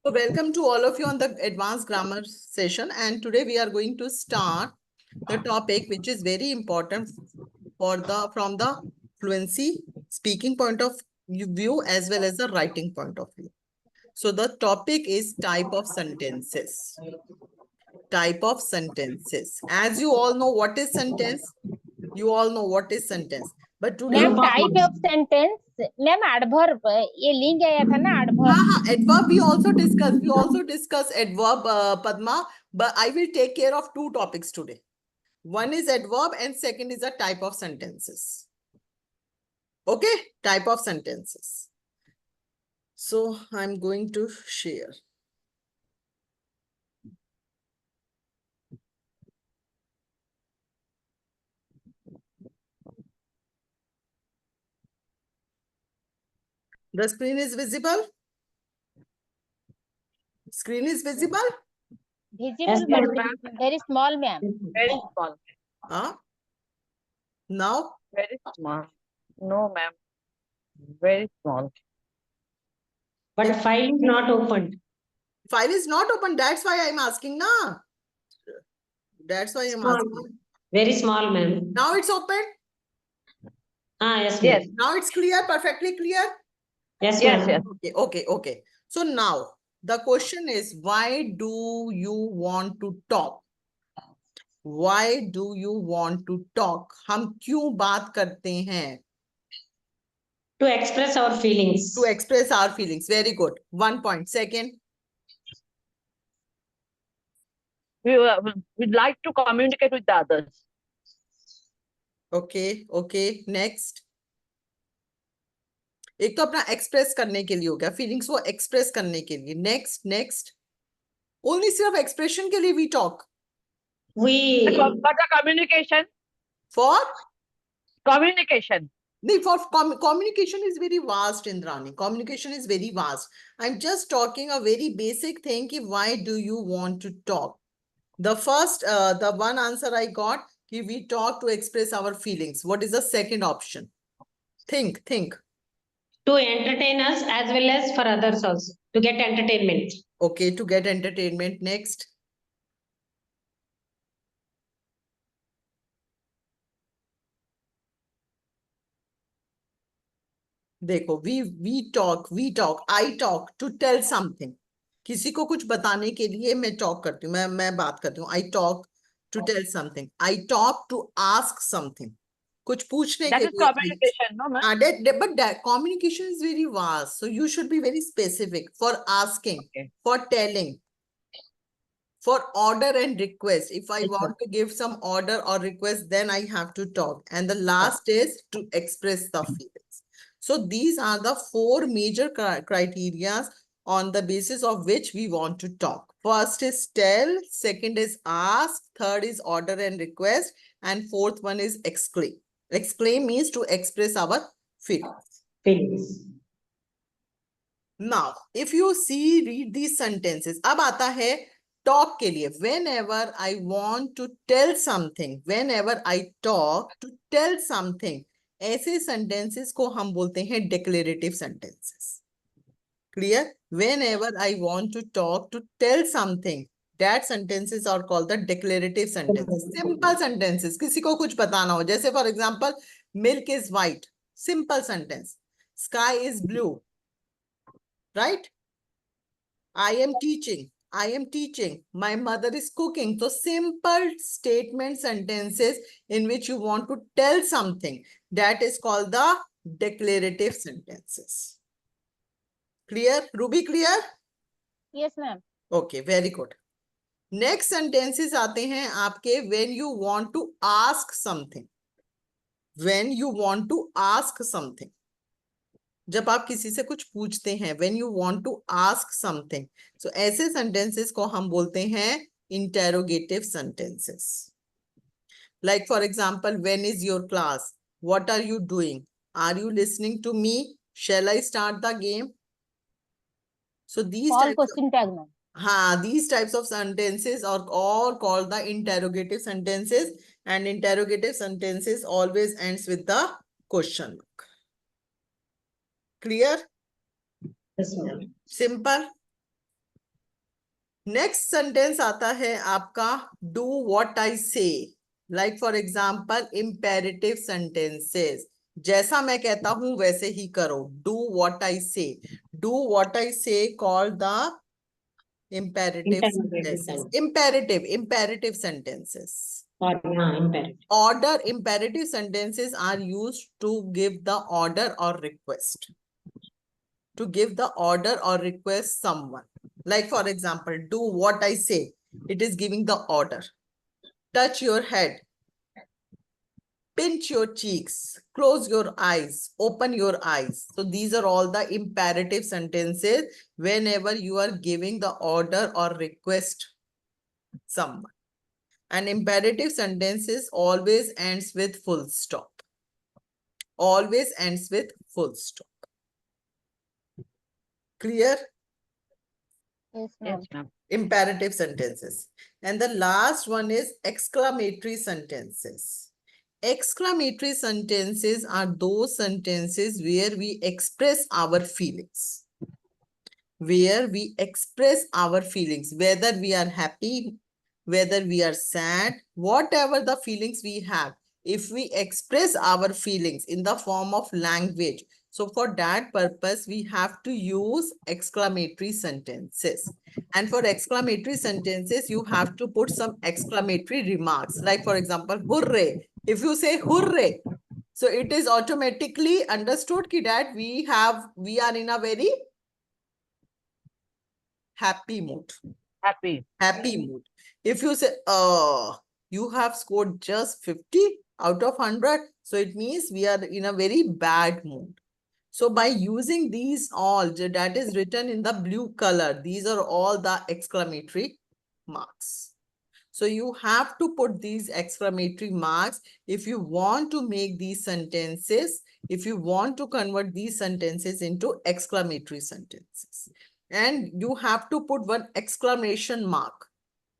So welcome to all of you on the advanced grammar session, and today we are going to start the topic which is very important for from the fluency speaking point of view as well as the writing point of view. So the topic is type of sentences. Type of sentences. As you all know what is sentence, you all know what is sentence. But today ma'am type of sentence ma'am adverb ये link आया था ना adverb adverb we also discuss adverb, Padma, but I will take care of two topics today. One is adverb and second is a type of sentences. Okay, type of sentences. So I'm going to share. The screen is visible? Screen is visible? visible but very small ma'am Very small. Huh? Now? Very small. No, ma'am. Very small. But file is not opened. File is not open. That's why I'm asking, na? That's why I'm Small. asking. Very small, ma'am. Now it's open? Yes, Yes. ma'am. Now it's clear, perfectly clear? Yes, Yes, ma'am. yes. Okay. So now the question is, why do you want to talk? Why do you want to talk? हम क्यों बात करते हैं? To express our feelings. To express our feelings. Very good. 1 point. Second. We'd like to communicate with the others. Okay. Next. एक तो अपना express करने के लिए हो गया, फीलिंग्स को एक्सप्रेस करने के लिए. नेक्स्ट. ओनली सिर्फ एक्सप्रेशन के लिए we talk. But the communication. For? Communication. No, for communication is very vast, Indrani. Communication is very vast. I'm just talking a very basic thing. Why do you want to talk? The first, the one answer I got, we talk to express our feelings. What is the second option? Think. To entertain us as well as for others also. To get entertainment. Okay, to get entertainment. Next. देखो, we talk, I talk to tell something. किसी को कुछ बताने के लिए मैं talk करती हूँ, मैं बात करती हूँ. I talk to tell something. I talk to ask something. कुछ पूछने That के is लिए. communication, no, ma'am? But that communication is very vast. So you should be very specific for asking, Okay. for telling, for order and request. If I want to give some order or request, then I have to talk. And the last is to express the feelings. So these are the four major criteria on the basis of which we want to talk. First is tell, second is ask, third is order and request, and fourth one is exclaim. Exclaim means to express our feelings. Now, if you read these sentences, अब आता है talk के लिए. Whenever I want to tell something, whenever I talk to tell something, ऐसे sentences को हम बोलते हैं declarative sentences. Clear? Whenever I want to talk to tell something, that sentences are called the declarative sentences. Simple sentences. किसी को कुछ बताना हो, जैसे for example, milk is white. Simple sentence. Sky is blue. Right? I am teaching. My mother is cooking. So simple statement sentences in which you want to tell something. That is called the declarative sentences. Clear? Ruby, clear? yes ma'am Okay, very good. Next sentences आते हैं आपके when you want to ask something. When you want to ask something. जब आप किसी से कुछ पूछते हैं, when you want to ask something. So ऐसे sentences को हम बोलते हैं interrogative sentences. Like for example, when is your class? What are you doing? Are you listening to me? Shall I start the game? So these all types question tag ma'am. these types of sentences are all called the interrogative sentences, and interrogative sentences always ends with the question mark. Clear? Yes, ma'am. Simple? Next sentence आता है आपका do what I से. Like for example imperative sentences. जैसा मैं कहता हूं वैसे ही करो. डू व्हाट आई से. डू व्हाट आई से call the imperative Interrogative sentences. sense. Imperative sentences. Or imperative. Order imperative sentences are used to give the order or request. To give the order or request someone. Like for example, do what I say. It is giving the order. Touch your head. Pinch your cheeks. Close your eyes. Open your eyes. So these are all the imperative sentences whenever you are giving the order or request someone. An imperative sentences always ends with full stop. Always ends with full stop. Clear? Yes, Yes, ma'am. ma'am. Imperative sentences. And the last one is exclamatory sentences. Exclamatory sentences are those sentences where we express our feelings. Where we express our feelings, whether we are happy, whether we are sad, whatever the feelings we have, if we express our feelings in the form of language, so for that purpose, we have to use exclamatory sentences. And for exclamatory sentences, you have to put some exclamatory remarks. Like for example, hooray. If you say hooray, so it is automatically understood that we are in a very happy mood. Happy mood. If you say, you have scored just 50 out of 100, so it means we are in a very bad mood. So by using these all that is written in the blue color, these are all the exclamatory marks. So you have to put these exclamatory marks if you want to make these sentences, if you want to convert these sentences into exclamatory sentences. And you have to put one exclamation mark.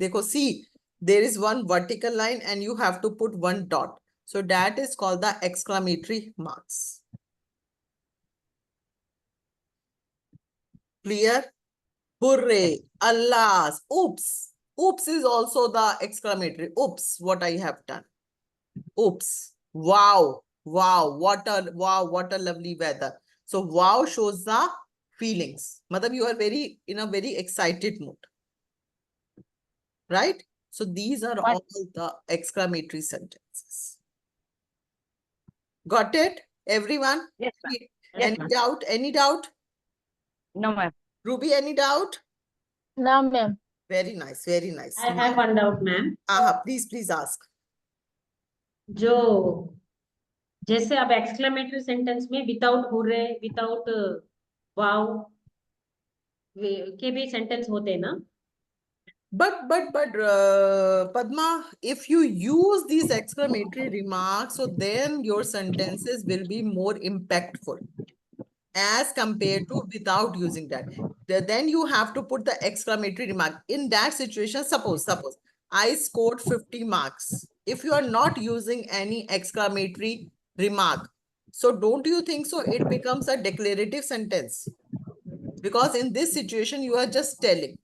Dekho, see, there is one vertical line and you have to put one dot. So that is called the exclamatory marks. Clear? Hooray, alas, oops. Oops is also the exclamatory. Oops, what I have done. Oops, wow, what a lovely weather. So wow shows the feelings. Madam, you are in a very excited mood. Right? So these are all the exclamatory sentences. Got it, everyone? Yes, ma'am. Any doubt? Any doubt? No, ma'am. Ruby, any doubt? No, ma'am. Very nice, very nice. I have one doubt, ma'am. Please ask. जो जैसे अब exclamatory sentence में without hurray, without वाव के भी sentence होते हैं ना? But Padma, if you use these exclamatory remarks, so then your sentences will be more impactful as compared to without using that. Then you have to put the exclamatory remark. In that situation, suppose I scored 50 marks. If you are not using any exclamatory remark, so don't you think so it becomes a declarative sentence? Because in this situation, you are just telling.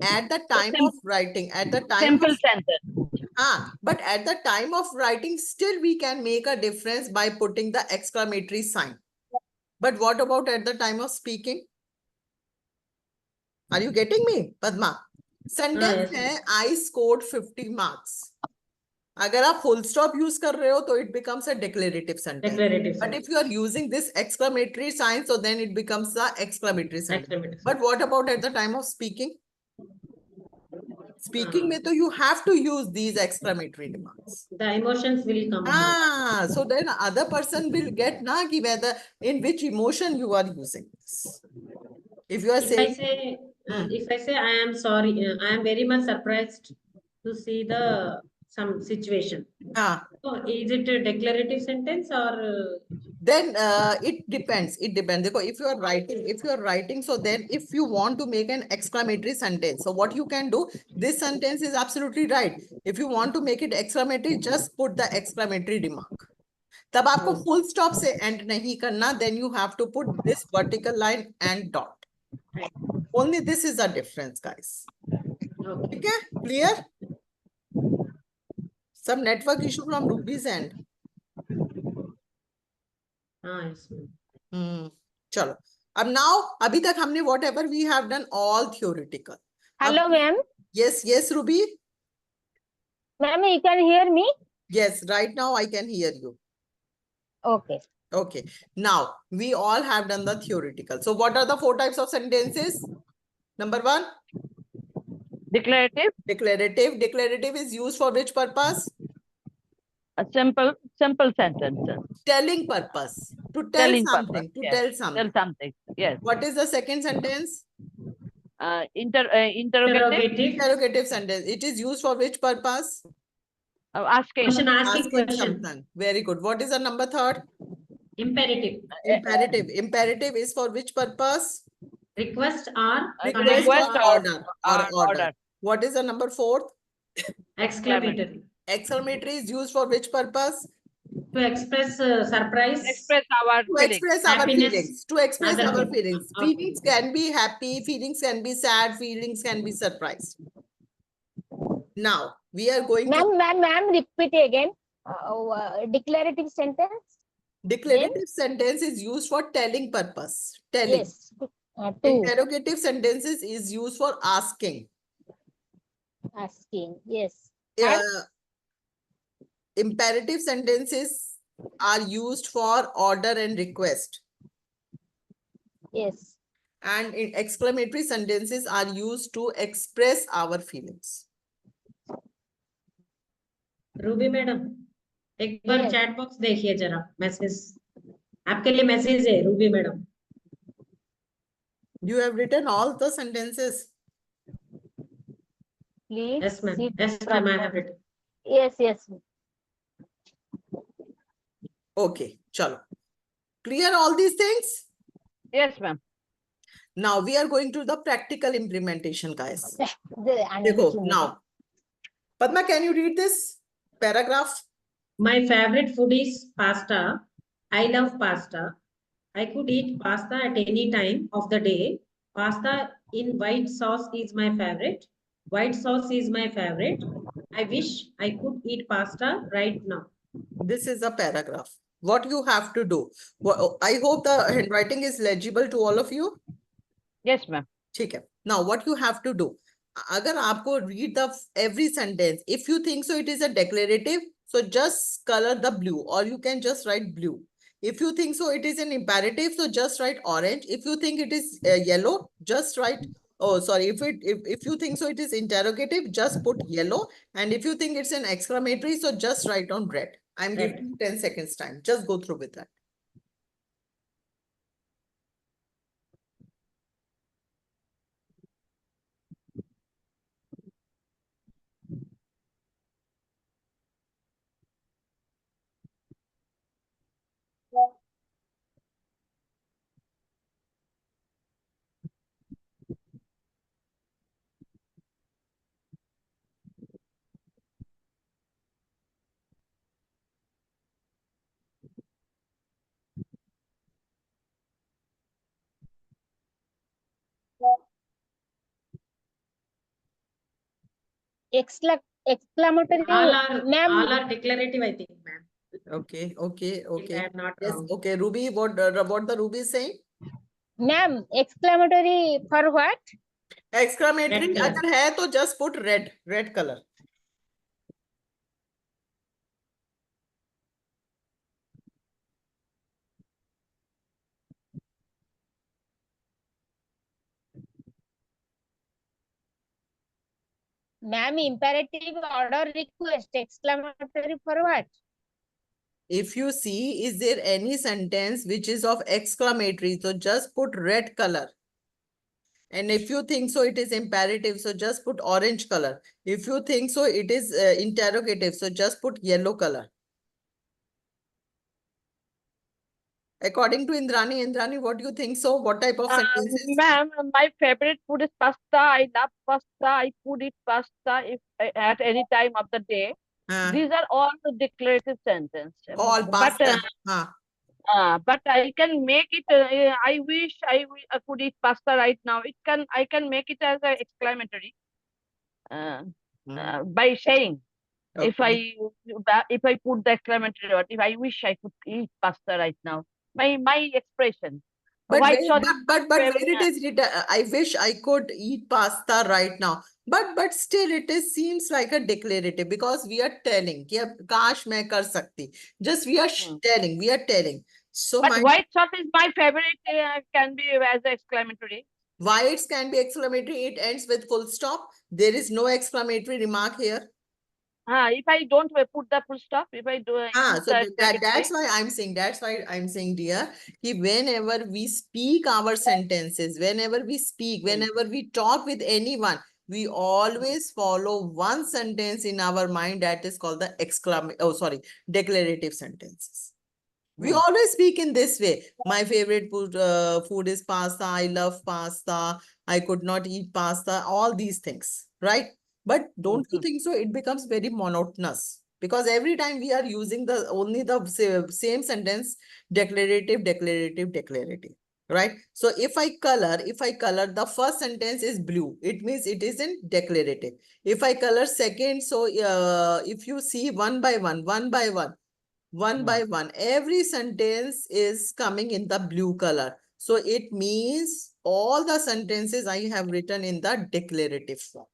At the time of writing, Simple sentence. but at the time of writing, still we can make a difference by putting the exclamatory sign. But what about at the time of speaking? Are you getting me, Padma? Sentence है, I scored 50 marks. अगर आप full stop use कर रहे हो, तो it becomes a declarative sentence. But if you are using this exclamatory sign, so then it becomes the exclamatory sentence. But what about at the time of speaking? Speaking में तो you have to use these exclamatory remarks. The emotions will come. So then other person will get na ki whether in which emotion you are using this. If you are saying, if I say I am sorry, I am very much surprised to see some situation. So is it a declarative sentence or? Then it depends. It depends. If you are writing, so then if you want to make an exclamatory sentence, so what you can do, this sentence is absolutely right. If you want to make it exclamatory, just put the exclamatory remark. तब आपको full stop से end नहीं करना, then you have to put this vertical line and dot. Only this is a difference, guys. Okay. Okay, clear? Some network issue from Ruby's end. Yes, ma'am. चलो अब now अभी तक हमने whatever we have done all theoretical. Hello, ma'am. Yes, Ruby. Ma'am, you can hear me? Yes, right now I can hear you. Okay. Okay. Now we all have done the theoretical. So what are the 4 types of sentences? Number 1, Declarative. declarative. Declarative is used for which purpose? A simple sentences. Telling purpose. To tell Telling something. purpose. To Yes. tell something. Tell something. Yes. What is the second sentence? Interrogative. Interrogative sentence. It is used for which purpose? Asking. Asking Asking question. something. Very good. What is the number 3rd? Imperative. Imperative. Imperative is for which purpose? Request or Request Request or order. Or order. order. What is the number 4th? exclamatory. Exclamatory is used for which purpose? To express surprise, Express our To feelings. express our happiness, feelings. To express other our things. feelings. Okay. Feelings can be happy, feelings can be sad, feelings can be surprised. Now, we are going to Ma'am, repeat again. Declarative sentence? declarative sentence is used for telling purpose. Telling. Yes. 2. Interrogative sentences is used for asking. Asking. Yes. Imperative sentences are used for order and request. Yes. And exclamatory sentences are used to express our feelings. Ruby madam एक बार Yes. Chat box देखिए जरा message आपके लिए message है Ruby madam You have written all the sentences. Please. Yes ma'am sit yes ma'am I have properly. Written Yes. Okay, chalo. Clear all these things? Yes, ma'am. Now we are going to the practical implementation, guys. I'm Dekho, looking at now. Padma, can you read this paragraph? My favorite food is pasta. I love pasta. I could eat pasta at any time of the day. Pasta in white sauce is my favorite. White sauce is my favorite. I wish I could eat pasta right now. This is a paragraph. What you have to do. I hope the handwriting is legible to all of you. Yes, ma'am. ठीक है. Now what you have to do. अगर आपको read the every sentence. If you think so it is a declarative, so just color the blue or you can just write blue. If you think so it is an imperative, so just write orange. If you think it is yellow, just write, oh sorry, if you think so it is interrogative, just put yellow. And if you think it's an exclamatory, so just write on red. I'm giving you 10 seconds time. Just go through with that. exclamatory. All Ma'am. are declarative, I think, ma'am. Okay. If I am not Yes, wrong. okay. Ruby, what the Ruby is saying? Ma'am, exclamatory for what? Exclamatory Red color. अगर है तो just put red color. Ma'am, imperative order request exclamatory for what? If you see, is there any sentence which is of exclamatory, so just put red color. And if you think so, it is imperative, so just put orange color. If you think so, it is interrogative, so just put yellow color. According to Indrani, what do you think so? What type of sentences? Ma'am, my favorite food is pasta. I love pasta. I could eat pasta if at any time of the day. These are all the declarative sentences. All But pasta. But I can make it. I wish I could eat pasta right now. I can make it as an exclamatory uh, by saying Okay. if I put the exclamatory word. If I wish I could eat pasta right now. My expression. But White where, sauce is but my where it is written, I wish I could eat pasta right now. But still it is seems like a declarative because we are telling कि अब काश मैं कर सकती. Just we are telling, we are telling. So But my white sauce is my favorite. Can be as an exclamatory. whites can be exclamatory. It ends with full stop. There is no exclamatory remark here. If I don't put the full stop, if I do use So the that's interrogatory. why I'm saying, dear, कि whenever we speak our sentences, whenever we speak, whenever we talk with anyone, we always follow one sentence in our mind that is called the declarative sentences. We always speak in this way. My favorite food is pasta. I love pasta. I could not eat pasta. All these things, right? But don't you think so? It becomes very monotonous because every time we are using the only the same sentence, declarative, declarative, declarative, right? So if I color, the first sentence is blue, it means it isn't declarative. If I color second, so if you see one by one, every sentence is coming in the blue color. So it means all the sentences I have written in the declarative form.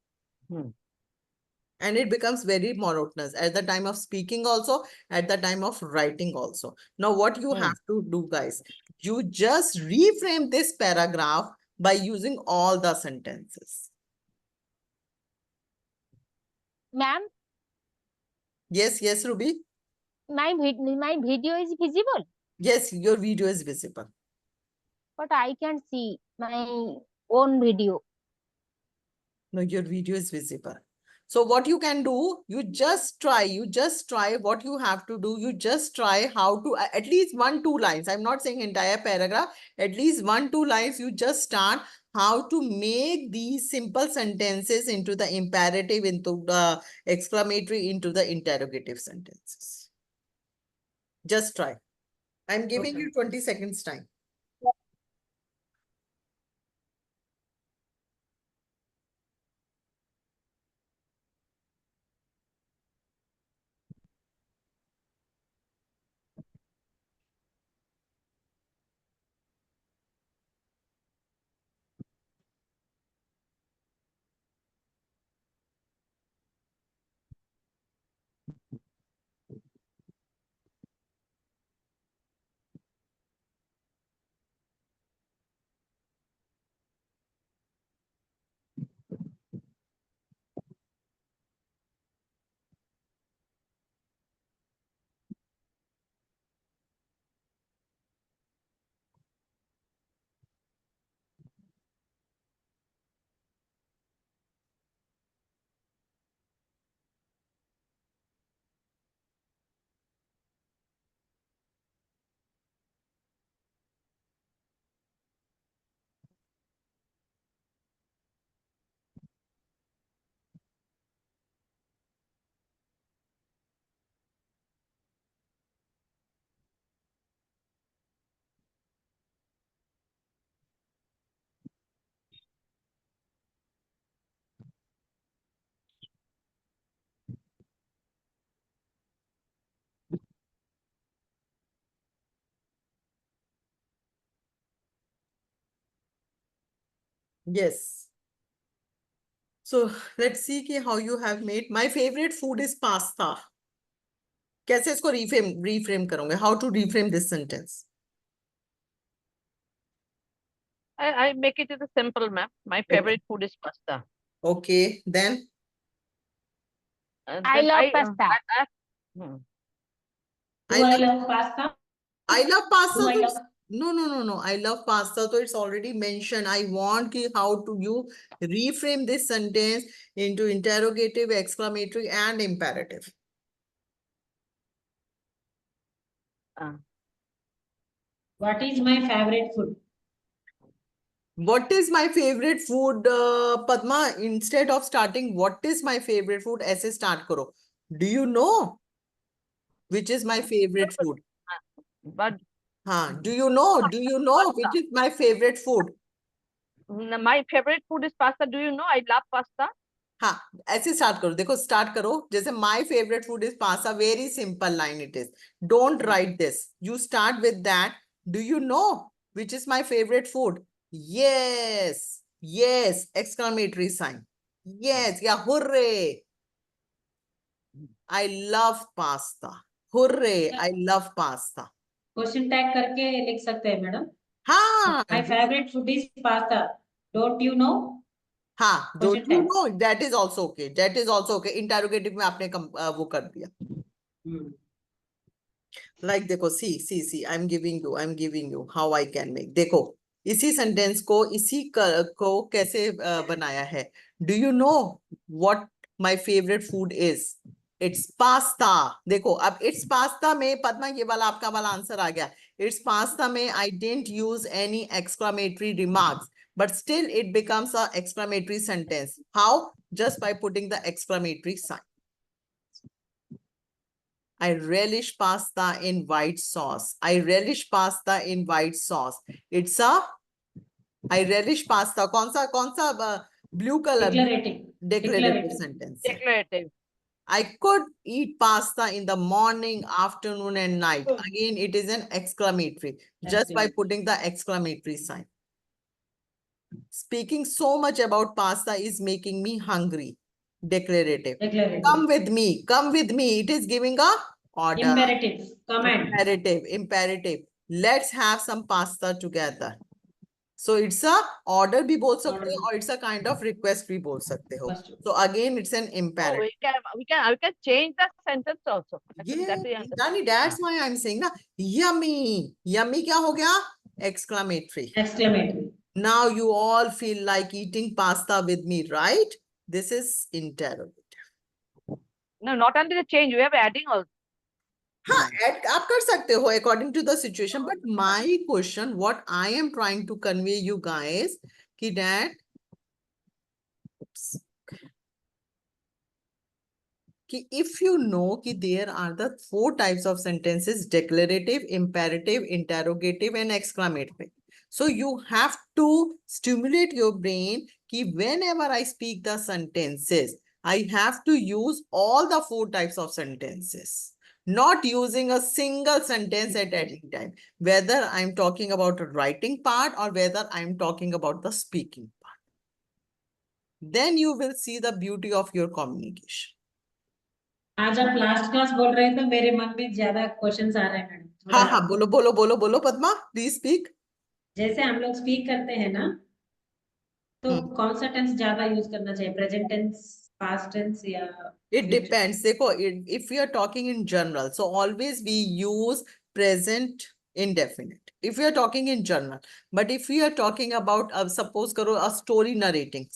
And it becomes very monotonous at the time of speaking also, at the time of writing also. Now, what you have to do, guys, you just reframe this paragraph by using all the sentences. Ma'am, Yes, Ruby. my video is visible, Yes, your video is visible. but I can't see my own video. No, your video is visible. So what you can do, you just try what you have to do. You just try how to, at least 1-2 lines. I'm not saying entire paragraph, at least 1-2 lines. You just start how to make these simple sentences into the imperative, into the exclamatory, into the interrogative sentences. Just try. I'm giving you 20 seconds time. Yes. So let's see how you have made. My favorite food is pasta. कैसे इसको reframe करोगे? How to reframe this sentence? I make it as a simple map. My favorite food is pasta. Okay, then I love pasta. I love pasta? pasta. Do I So love no. I love pasta. So it's already mentioned. I want how to you reframe this sentence into interrogative, exclamatory, and imperative. What is my favorite food? What is my favorite food, Padma? Instead of starting, what is my favorite food? ऐसे start करो. Do you know which is my favorite food? But हाँ, do you know Pasta. which is my favorite food? My favorite food is pasta. Do you know? I love pasta. हाँ, ऐसे start करो, देखो start करो, जैसे my favourite food is pasta, very simple line it is, don't write this, you start with that, do you know which is my favourite food? Yes, yes, exclamatory sign, yes, या hooray, I love pasta, hooray, I love pasta. Question tag करके लिख सकते हैं madam. हाँ, my favourite food is pasta, don't you know? हाँ, Question don't you tag. No, that is also okay, that is also okay, interrogative में आपने वो कर दिया। लाइक देखो, see I am giving you how I can make, देखो इसी sentence को को कैसे बनाया है, do you know what my favourite food is? It's pasta. देखो अब इट्स पास्ता में पद्मा, ये वाला आपका वाला आंसर आ गया, इट्स पास्ता में I didn't use any exclamatory remarks, but still it becomes a exclamatory sentence. How? Just by putting the exclamatory sign. I relish pasta in white sauce. I relish pasta in white sauce. It's a I relish pasta. कौन सा blue color? Declarative. Declarative sentence. है. Declarative. I could eat pasta in the morning, afternoon, and night. Again, it is an exclamatory. Just by putting the exclamatory sign. Speaking so much about pasta is making me hungry. Declarative. Declarative. Come with me. Come with me. It is giving a order. Imperative. Command. Imperative. Let's have some pasta together. So it's a order भी बोल सकते हो, और it's a kind of request भी बोल सकते हो. So again, it's an Oh, imperative. we can change the sentence also. Yeah, That is Dani, that's why I'm saying ना, yummy. Yummy क्या हो गया? Exclamatory. Exclamatory. Now you all feel like eating pasta with me, right? This is interrogative. No, not only the change, we have adding also. हाँ, add आप कर सकते हो according to the situation. But my question, what I am trying to convey you guys, कि that कि if you know कि there are the 4 types of sentences: declarative, imperative, interrogative, and exclamative. So you have to stimulate your brain कि whenever I speak the sentences, I have to use all the 4 types of sentences, not using a single sentence at any time, whether I'm talking about the writing part or whether I'm talking about the speaking part. Then you will see the beauty of your communication. आज आप last class बोल रहे थे, मेरे मन में ज्यादा questions आ रहे हैं मैडम। हाँ हाँ, बोलो पद्मा, प्लीज स्पीक। जैसे हम लोग स्पीक करते हैं ना, तो कौन सा टेंस ज्यादा यूज करना चाहिए, प्रेजेंट टेंस, पास्ट टेंस या It depends. देखो, if we are talking in general, so always we use present indefinite. If we are talking in general, but if we are talking about, suppose करो a story narrating,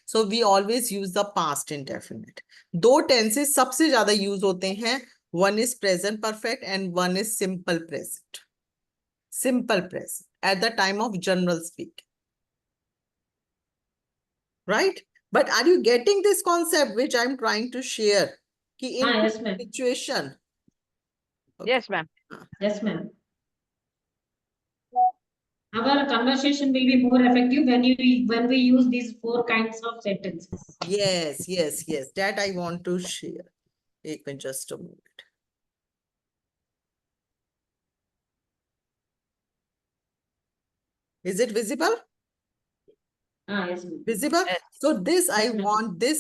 so we always use the past indefinite. 2 tenses सबसे ज्यादा use होते हैं. One is present perfect and one is simple present. Simple present at the time of general speak. Right? But are you getting this concept which I'm trying to share? कि in yes, this ma'am. situation. Okay. Yes, ma'am. Yes, ma'am. Our conversation will be more effective when we use these 4 kinds of sentences. Yes. That I want to share. एक minute, just a moment. Is it visible? Yes, ma'am. Visible? Yes. So this Yes, ma'am.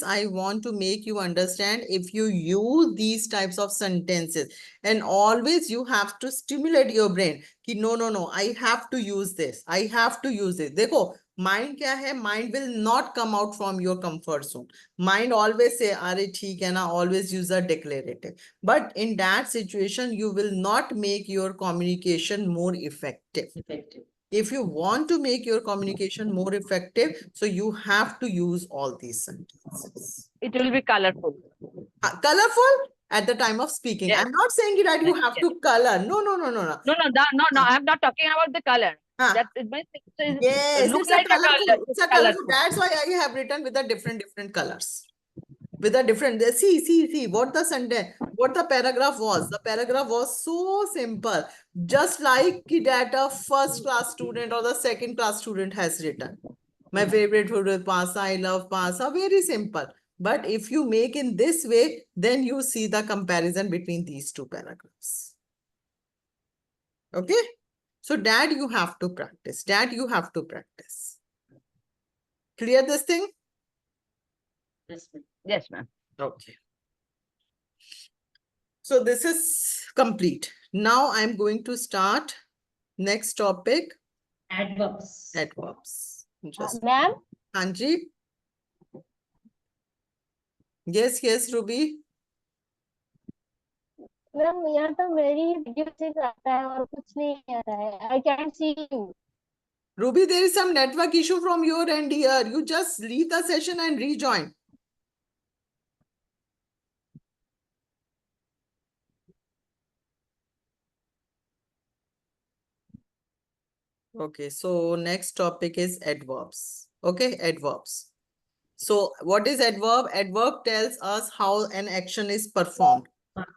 I want to make you understand, if you use these types of sentences, and always you have to stimulate your brain कि no, I have to use this. I have to use it. देखो, mind क्या है? Mind will not come out from your comfort zone. Mind always say, अरे ठीक है ना, always use a declarative. But in that situation, you will not make your communication more effective. Effective. If you want to make your communication more effective, so you have to use all these sentences. It will be colorful. Colorful at the time of speaking. Yes. I'm not saying that you have to color. No. No. I'm not talking about the color. That it means Yes, look it's like a colorful. a color. It's a colorful. That's why I have written with the different colors. with a different, see what the sentence, what the paragraph was. The paragraph was so simple, just like that a first class student or the second class student has written. My favorite food is pasta, I love pasta, very simple. But if you make in this way, then you see the comparison between these two paragraphs. Okay, so that you have to practice, that you have to practice. Clear this thing? Yes, ma'am. Okay. So this is complete. Now I'm going to start next topic, Adverbs. adverbs. Just ma'am Anji. Yes, Ruby. Ma'am यहाँ तो मेरी video से आता है और कुछ नहीं आ रहा है. I can't see you. Ruby, there is some network issue from your end here. You just leave the session and rejoin. Okay, so next topic is adverbs. Okay, adverbs. So what is adverb? Adverb tells us how an action is performed.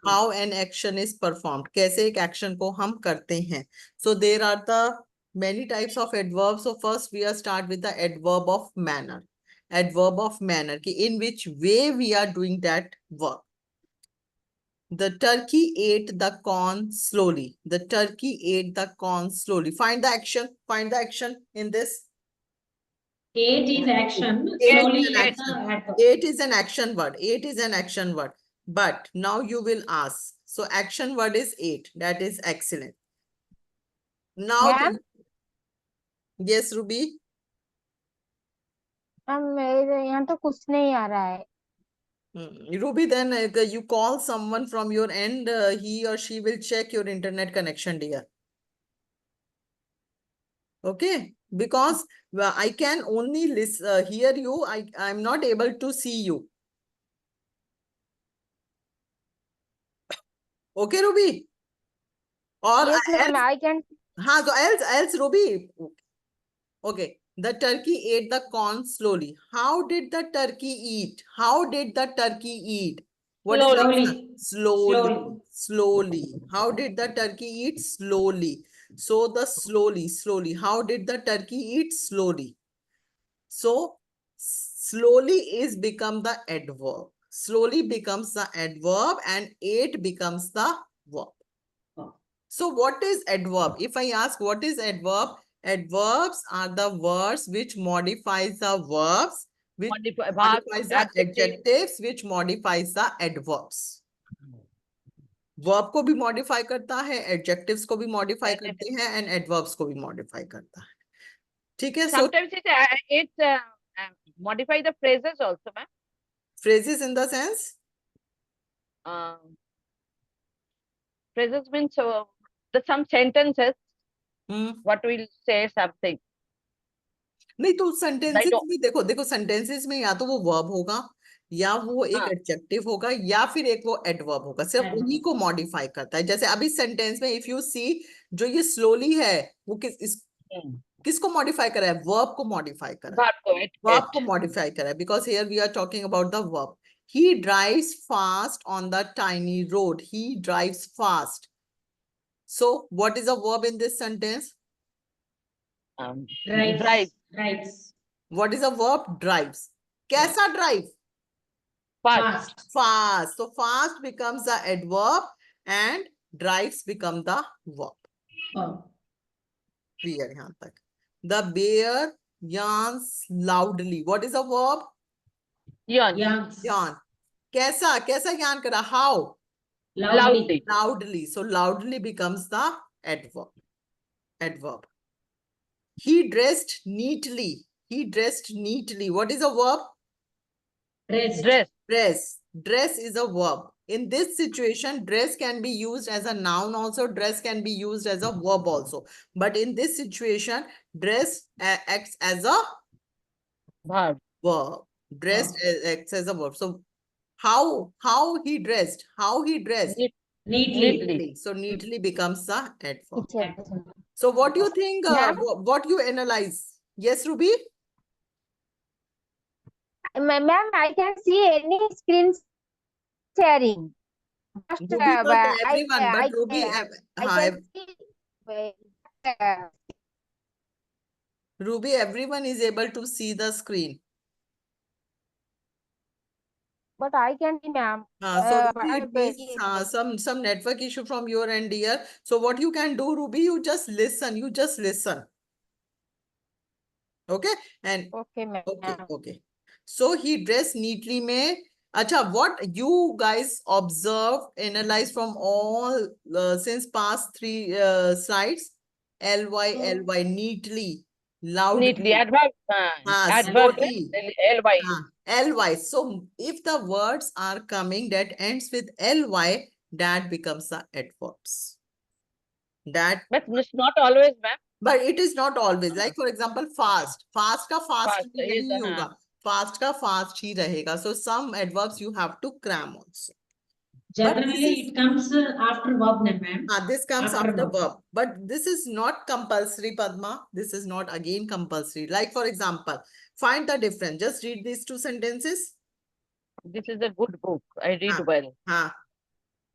How an action is performed. कैसे एक action को हम करते हैं. So there are the many types of adverbs. So first we are start with the adverb of manner. Adverb of manner. कि in which way we are doing that work. The turkey ate the corn slowly. The turkey ate the corn slowly. Find the action. Find the action in this. Ate is action. Ate Slowly is an is the action. adverb. Ate is an action word. Ate is an action word. But now you will ask. So action word is ate. That is excellent. Now, ma'am yes, Ruby. Ma'am मेरे यहाँ तो कुछ नहीं आ रहा है. Ruby, then you call someone from your end. He or she will check your internet connection, dear. Okay, because I can only listen, hear you. I'm not able to see you. Okay, Ruby. Or Yes ma'am else, I can. so else Ruby. Okay, the turkey ate the corn slowly. How did the turkey eat? How did the turkey eat? What is the answer? Slowly, slowly. How did the turkey eat? Slowly. So the slowly. How did the turkey eat? Slowly. So slowly is become the adverb. Slowly becomes the adverb and ate becomes the verb. So what is adverb? If I ask what is adverb? Adverbs are the words which modifies the verbs, which modifies the adjectives, which modifies the adverbs. Verb को भी modify करता है, adjectives को भी modify करते हैं, and adverbs को भी modify करता है. ठीक है? Sometimes it modify the phrases also, ma'am. Phrases in the sense? Phrases means some sentences. What will say something. नहीं तो sentences में देखो sentences में या तो वो verb होगा या वो एक adjective होगा या फिर एक वो adverb होगा. सिर्फ उन्हीं को modify करता है. जैसे अभी sentence में if you see जो ये slowly है वो किसको modify करा है? Verb को modify करा है. Verb को modify करा है because here we are talking about the verb. He drives fast on the tiny road. He drives fast. So what is a verb in this sentence? Drives. What is a verb? Drives. कैसा drive? Fast. So fast becomes the adverb and drives become the verb. Clear यहाँ तक. The bear yawns loudly. What is a verb? Yawn. कैसा yawn करा? How? Loudly. So loudly becomes the adverb. He dressed neatly. What is a verb? Dress is a verb. In this situation, dress can be used as a noun also. Dress can be used as a verb also. But in this situation, dress acts as a verb. Dress acts as a verb. So how he dressed? Neatly. So neatly becomes the adverb. So what do you think? What you analyze? Yes, Ruby? Ma'am, I can see any screen sharing. But Ruby, not I everyone, but Ruby, I can see uh, Ruby, everyone is able to see the screen. but I can see, ma'am. So Ruby, it Very means some network issue from your end here. So what you can do, Ruby, you just listen. You just listen. Okay, and okay, ma'am. okay. So he dressed neatly. Mein, acha, what you guys observe, analyze from all since past three slides. ly, neatly, loudly, Neatly. Adverb. Adverb. slowly. Ly. Ly. So if the words are coming that ends with ly, that becomes the adverbs. That, But it's not always, ma'am. but it is not always. Like for example, fast. Fast ka fast Fast he is नहीं होगा. Fast ka fast ही रहेगा. So some adverbs you have to cram also. But this Generally, is, it comes after verb, ma'am. this comes After after verb. verb. But this is not compulsory, Padma. This is not again compulsory. Like for example, find the difference. Just read these two sentences. This is a good book. I read Ah, well.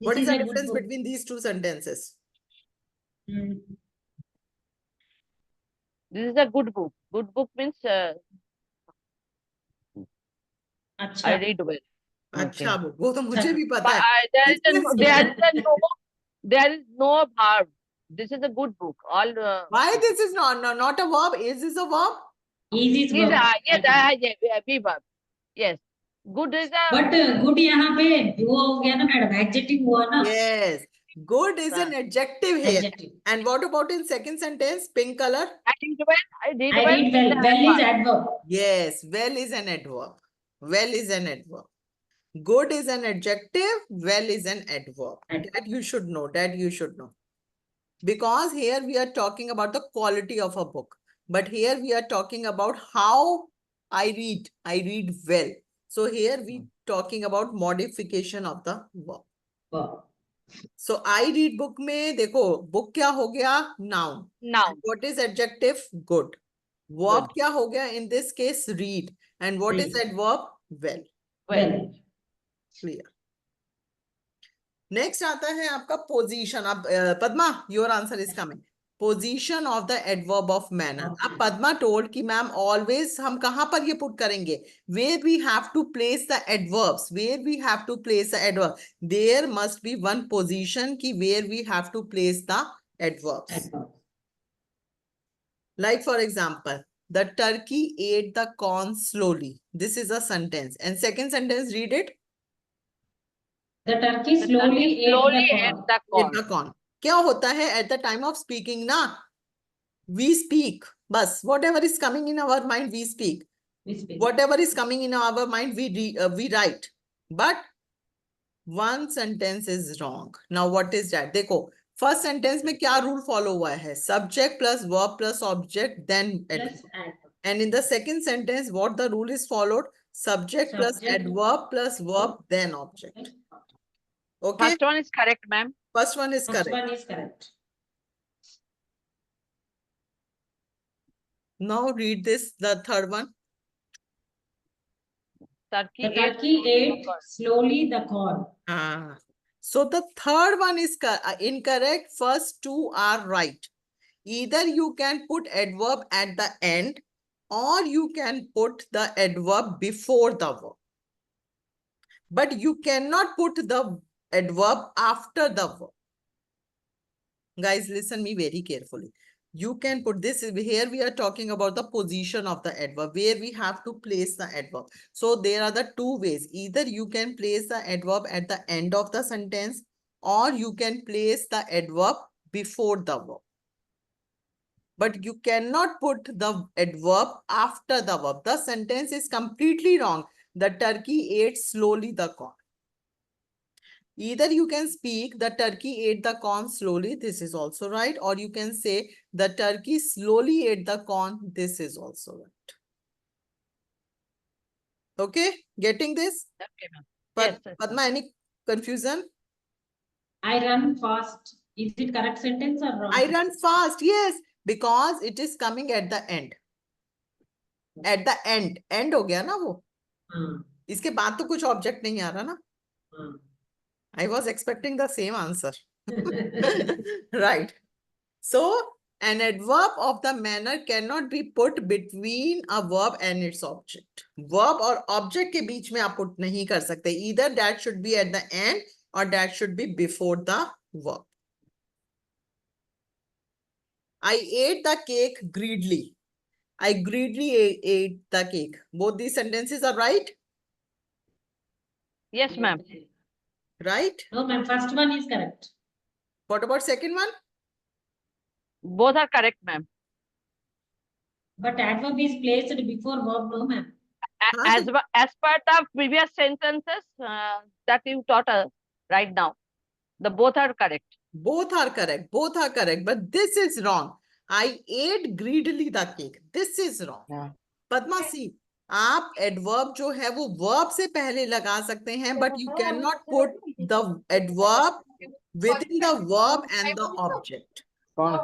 What This is is the a good difference book. between these two sentences? This is a good book. Good book means I अच्छा read well. अच्छा, Okay. वो तो मुझे भी But पता है. there Difference. is no verb. This is a good book. All Why this is not a verb? Is a verb? is is verb. yes, be verb. Yes. Good is a But good यहाँ पे वो हो गया ना madam, adjective हुआ ना. Yes. Good is an adjective here. Adjective. And what about in second sentence? Pink color? I read well. I read I well. read well. Well is adverb. Yes. Well is an adverb. Well is an adverb. Good is an adjective. Well is an adverb. That you should know. That you should know. Because here we are talking about the quality of a book. But here we are talking about how I read. I read well. So here we talking about modification of the verb. Verb. So I read book में देखो book क्या हो गया noun. Noun. What is adjective? Good. Verb क्या हो गया in this case read. And what is adverb? Well. Well. Clear. Next आता है आपका position. अब Padma your answer is coming. Position of the adverb of manner. अब पद्मा told कि ma'am always हम कहाँ पर ये put करेंगे? Where we have to place the adverbs. Where we have to place the adverb. There must be one position कि where we have to place the adverbs. Adverb. Like for example, the turkey ate the corn slowly. This is a sentence. And second sentence, read it. The turkey slowly ate the corn. Ate the corn. क्या होता है at the time of speaking ना? We speak. बस whatever is coming in our mind, we speak. Whatever is coming in our mind, we write. But one sentence is wrong. Now what is that? देखो first sentence में क्या rule follow हुआ है? Subject plus verb plus object then adverb. And in the second sentence, what the rule is followed? Subject plus adverb plus verb then object. Okay. First one is correct, ma'am. First one is First correct. one is correct. Now read this, the third one. The turkey ate slowly the corn. So the third one is incorrect. First two are right. Either you can put adverb at the end or you can put the adverb before the verb. But you cannot put the adverb after the verb. Guys, listen me very carefully. You can put this here. We are talking about the position of the adverb, where we have to place the adverb. So there are the two ways. Either you can place the adverb at the end of the sentence, or you can place the adverb before the verb. But you cannot put the adverb after the verb. The sentence is completely wrong. The turkey ate slowly the corn. Either you can speak, the turkey ate the corn slowly. This is also right. Or you can say, the turkey slowly ate the corn. This is also right. Okay, getting this? Okay, ma'am. Yes. Padma, any confusion? I run fast. Is it correct sentence or wrong? I run fast, yes, because it is coming at the end. At the end. End हो गया ना वो. हाँ, इसके बाद तो कुछ object नहीं आ रहा ना. हाँ. I was expecting the same answer. Right. So, an adverb of the manner cannot be put between a verb and its object. Verb और object के बीच में आप put नहीं कर सकते. Either that should be at the end or that should be before the verb. I ate the cake greedily. I greedily ate the cake. Both these sentences are right? Yes, ma'am. Right? No, ma'am. First one is correct. What about second one? Both are correct, ma'am. But adverb is placed before verb, no, ma'am. As per the previous sentences that you taught us right now, the both are correct. Both are correct. Both are correct. But this is wrong. I ate greedily the cake. This is wrong. Yeah. Padma सी, आप adverb जो है वो verb से पहले लगा सकते हैं, but you cannot put the adverb within the verb and the object. कौन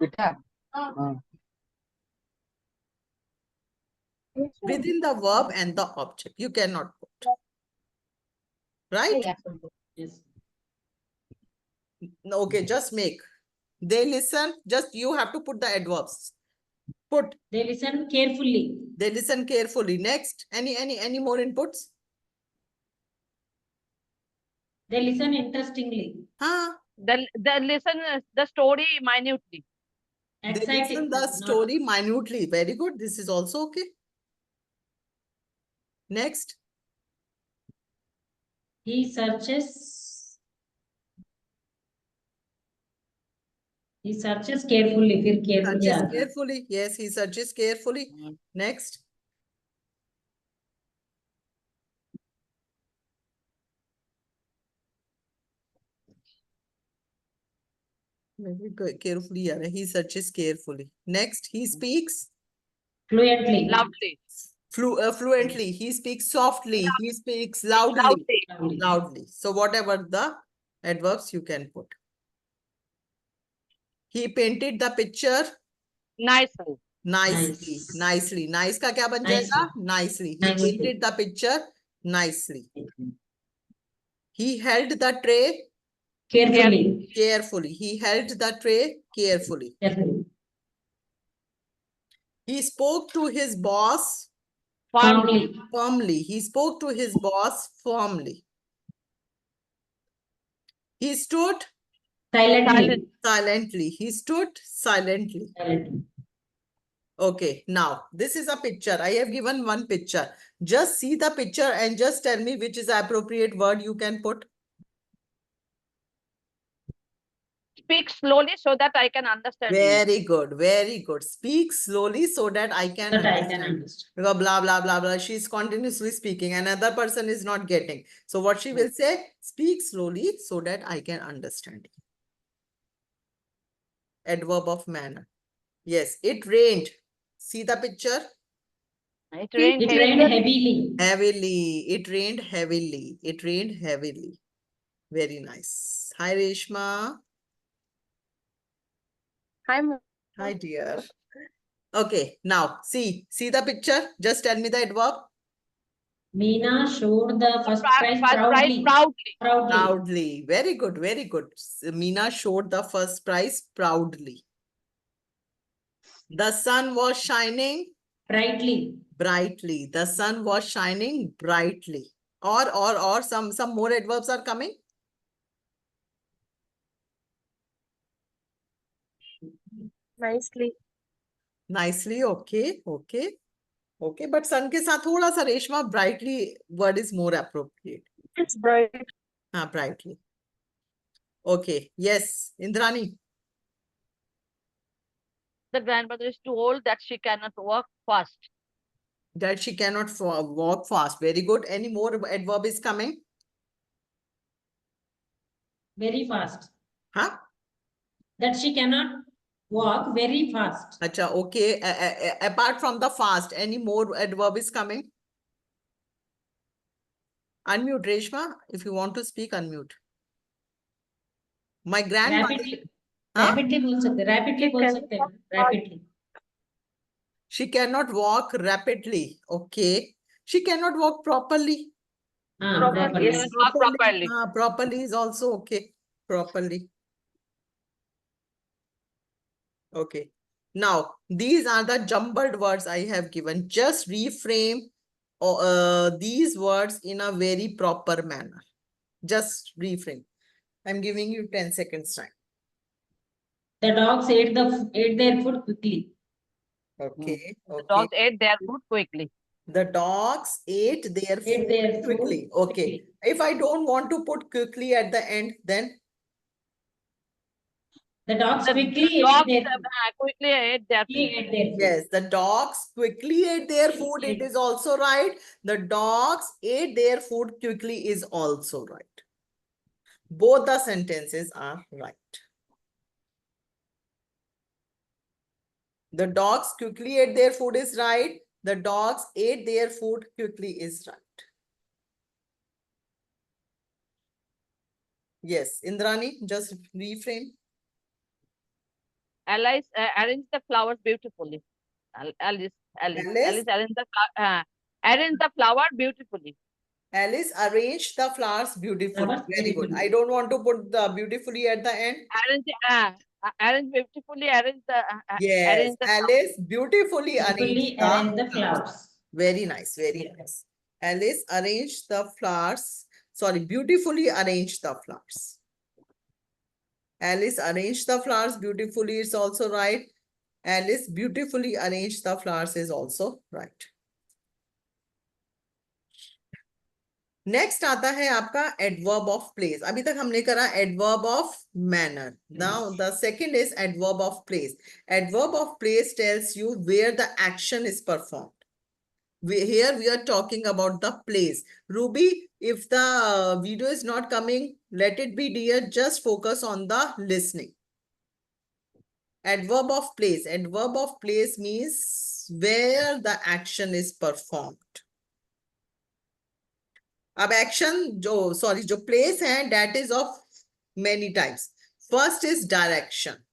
पिठा हाँ Within the verb and the object, you cannot put. Right? Yes. Okay, just make. They listen. Just you have to put the adverbs. Put. They listen carefully. They listen carefully. Next, any more inputs? They listen interestingly. Huh? The listen the story minutely. They Excited. listen the story minutely. Very good. This is also okay. Next. He searches. He searches carefully. फिर carefully Searches आता है. carefully. Yes, he searches carefully. Next. Very good. Carefully. Yeah, he searches carefully. Next, he speaks Fluently. Loudly. fluently. He speaks softly. He speaks loudly. Loudly. Loudly. So whatever the adverbs you can put. He painted the picture Nicely. nicely. Nice. Nicely. Nice का क्या बन Nicely. जाएगा? Nicely. He Nicely. painted the picture nicely. He held the tray Carefully. carefully. He held the tray carefully. Carefully. He spoke to his boss Firmly. firmly. He spoke to his boss firmly. He stood Silently. silently. He stood silently. Silently. Okay, now this is a picture. I have given one picture. Just see the picture and just tell me which is the appropriate word you can put. Speak slowly so that I can understand you. Very good, very good. Speak slowly so that I can That I understand. can understand. Because blah, blah, blah, blah. She's continuously speaking. Another person is not getting. So what she will say, speak slowly so that I can understand. Adverb of manner. Yes, it rained. See the picture? It rained It rained heavily. heavily. Heavily. It rained heavily. It rained heavily. Very nice. Hi, Reshma. Hi, ma'am. Hi, dear. Okay, now see the picture. Just tell me the adverb. Meena showed the first prize First prize proudly. proudly. Proudly. Proudly. Very good, very good. Meena showed the first prize proudly. The sun was shining Brightly. brightly. The sun was shining brightly. Or some more adverbs are coming. Nicely. Nicely, okay, okay. Okay, but sun के साथ थोड़ा सा Reshma brightly word is more appropriate. It's bright. हाँ, brightly. Okay, yes, Indrani. The grandmother is too old that she cannot walk fast. That she cannot walk fast. Very good. Any more adverb is coming? Very fast. Huh? That she cannot walk very fast. Acha, okay. Apart from the fast, any more adverb is coming? Unmute, Reshma. If you want to speak, unmute. My grandmother. Rapidly. Huh? Rapidly बोल सकते. Rapidly बोल सकते हैं. Rapidly. She cannot walk rapidly. Okay. She cannot walk properly. Properly. Properly. Yes, walk properly. Properly is also okay. Properly. Okay. Now, these are the jumbled words I have given. Just reframe these words in a very proper manner. Just reframe. I'm giving you 10 seconds time. The dogs ate their food quickly. Okay. The Okay. dogs ate their food quickly. The dogs ate their food Ate their food quickly. Okay. quickly. If I don't want to put quickly at the end, then The dogs The quickly dogs ate their food. quickly ate their Quickly food. ate their food. yes, the dogs quickly ate their food. It is also right. The dogs ate their food quickly is also right. Both the sentences are right. The dogs quickly ate their food is right. The dogs ate their food quickly is right. Yes, Indrani, just reframe. Alice arranged the flowers beautifully. Alice arranged the flower beautifully. Alice arranged the flowers beautifully. Flowers Very good. beautifully. I don't want to put the beautifully at the end. Arrange beautifully. Arrange Yes, the Alice beautifully arranged Beautifully arrange the flowers. flowers. Very nice, very nice. Alice arranged the flowers. Sorry, beautifully arranged the flowers. Alice arranged the flowers beautifully. It's also right. Alice beautifully arranged the flowers is also right. Next आता है आपका adverb of place. अभी तक हमने करा adverb of manner. Now the second is adverb of place. Adverb of place tells you where the action is performed. Here we are talking about the place. Ruby, if the video is not coming, let it be dear. Just focus on the listening. Adverb of place. Adverb of place means where the action is performed. अब action जो place है that is of many types. First is direction.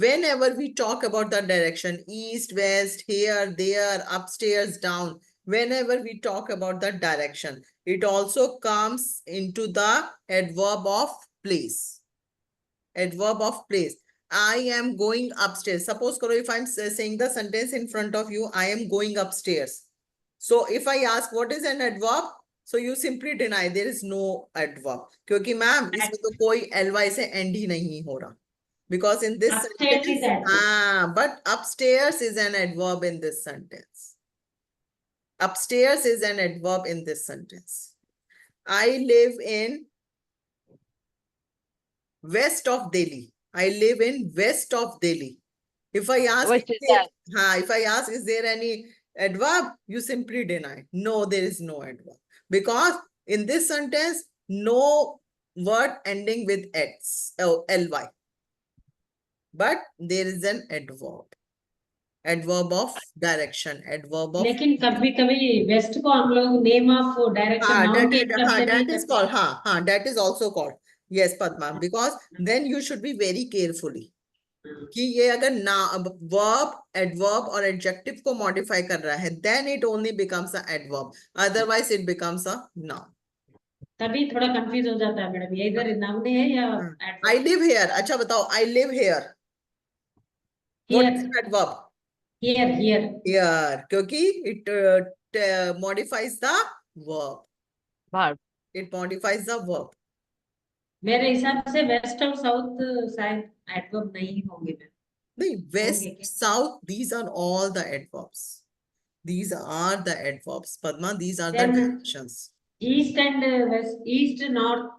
Whenever we talk about the direction, east, west, here, there, upstairs, down, whenever we talk about the direction, it also comes into the adverb of place. Adverb of place. I am going upstairs. Suppose if I'm saying the sentence in front of you, I am going upstairs. So if I ask what is an adverb, so you simply deny there is no adverb. क्योंकि ma'am इसमें तो कोई ly से end ही नहीं हो रहा. Because in this Upstairs is sentence, but upstairs is an adverb in this sentence. Upstairs is an adverb in this sentence. I live in west of Delhi. I live in west of Delhi. If I ask, if I ask, is there any adverb? You simply deny. No, there is no adverb. Because in this sentence, no word ending with x, ly. But there is an adverb. Adverb of direction. Adverb of. लेकिन कभी कभी waste को हम लोग name of direction noun के हिसाब से भी that is करते called. हैं. That is also called. Yes, Padma. Because then you should be very carefully. कि ये अगर ना verb, adverb और adjective को modify कर रहा है, then it only becomes a adverb. Otherwise, it becomes a noun. तभी थोड़ा कंफ्यूज हो जाता है मैडम, ये इधर नाउन है या adverb. I live here. अच्छा बताओ, I live here. What is Here. adverb? Here. Here. क्योंकि it modifies the verb. verb. It modifies the verb. मेरे हिसाब से वेस्ट और साउथ शायद एडवर्ब नहीं होंगे. The west, south, these are all the adverbs. These are the adverbs. Padma, these are the directions. East and west, east, north.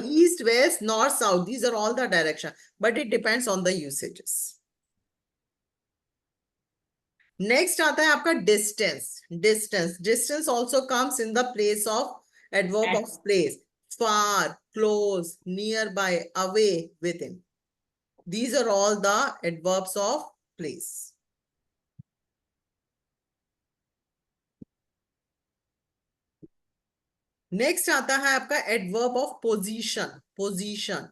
East, west, north, south. These are all the direction. But it depends on the usages. Next आता है आपका distance. Distance also comes in the place of adverb of place. Far, close, nearby, away, within. These are all the adverbs of place. Next आता है आपका adverb of position. Position.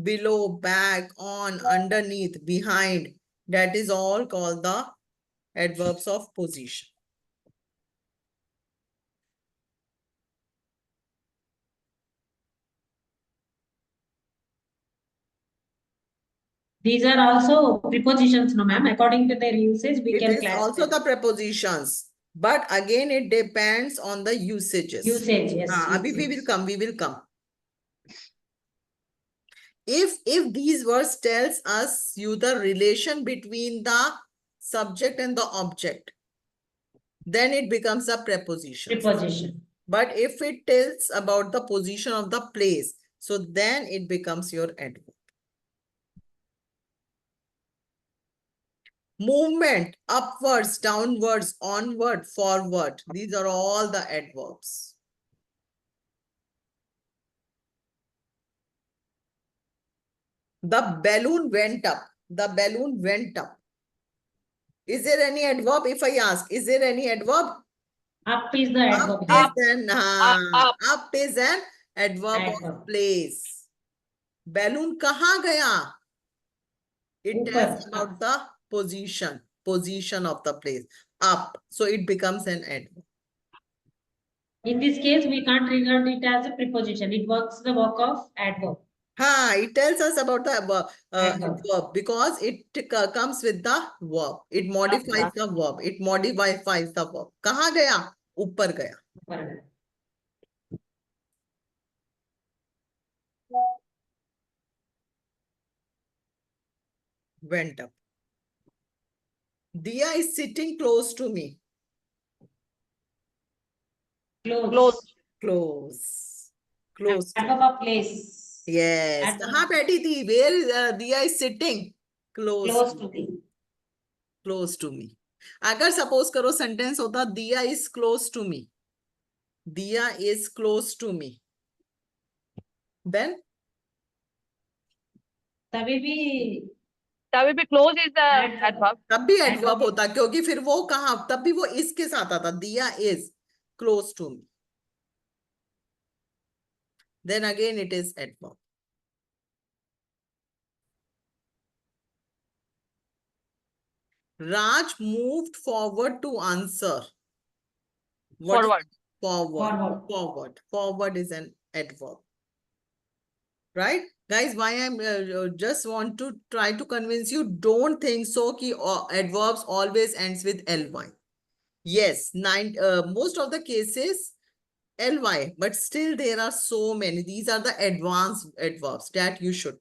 Below, back, on, underneath, behind. That is all called the adverbs of position. These are also prepositions, no ma'am. According to their usage, we It can is classify also the prepositions, but again it depends on the usages. usage. Yes. Abhi we will usage. come. We will come. If these words tells us you the relation between the subject and the object, then it becomes a preposition. Preposition. But if it tells about the position of the place, so then it becomes your adverb. Movement, upwards, downwards, onward, forward. These are all the adverbs. The balloon went up. The balloon went up. Is there any adverb? If I ask, is there any adverb? Up is the adverb. Up here. is an up. up is an adverb of Adverb. place. Balloon kahan gaya? It tells Upar. about the position of the place. Up. So it becomes an adverb. In this case, we can't regard it as a preposition. It works the work of adverb. It tells us about the Adverb. adverb because it comes with the verb. It modifies the verb. It modifies the verb. Kahan gaya? Upar gaya. Upar. Went up. Diya is sitting close to me. Close. Close. Close to me. Adverb of place. Yes. Adverb. Kahan बैठी थी? Where is Diya is sitting? Close to me. Close to me. अगर suppose करो sentence होता Diya is close to me. Diya is close to me. Then तभी भी close is the adverb. तब भी adverb होता क्योंकि फिर वो कहाँ तब भी वो इसके साथ आता Diya is close to me. Then again it is adverb. Raj moved forward to answer. What is Forward. Forward is an adverb. Right? Guys, why I'm just want to try to convince you, don't think so ki adverbs always ends with ly. Yes, most of the cases ly, but still there are so many. These are the advanced adverbs that you should.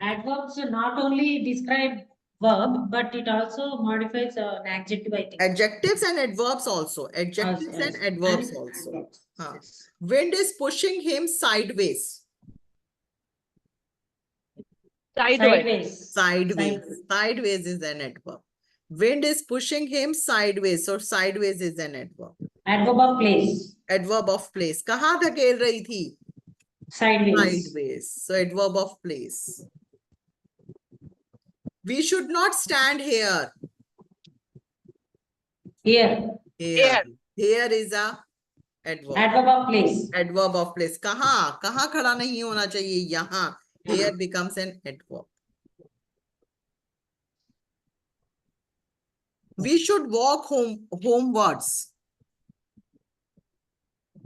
adverbs not only describe verb, but it also modifies an adjective, I think. Adjectives and adverbs also. Adjectives and adverbs also. Yes. Wind is pushing him sideways. Sideways. Sideways is an adverb. Wind is pushing him sideways. So sideways is an adverb. Adverb of place. Adverb of place. कहाँ धकेल रही थी? Sideways. So adverb of place. We should not stand here. Here. Here is a adverb. Adverb of place. Adverb of place. कहाँ खड़ा नहीं होना चाहिए? यहाँ. Here becomes an adverb. We should walk homewards.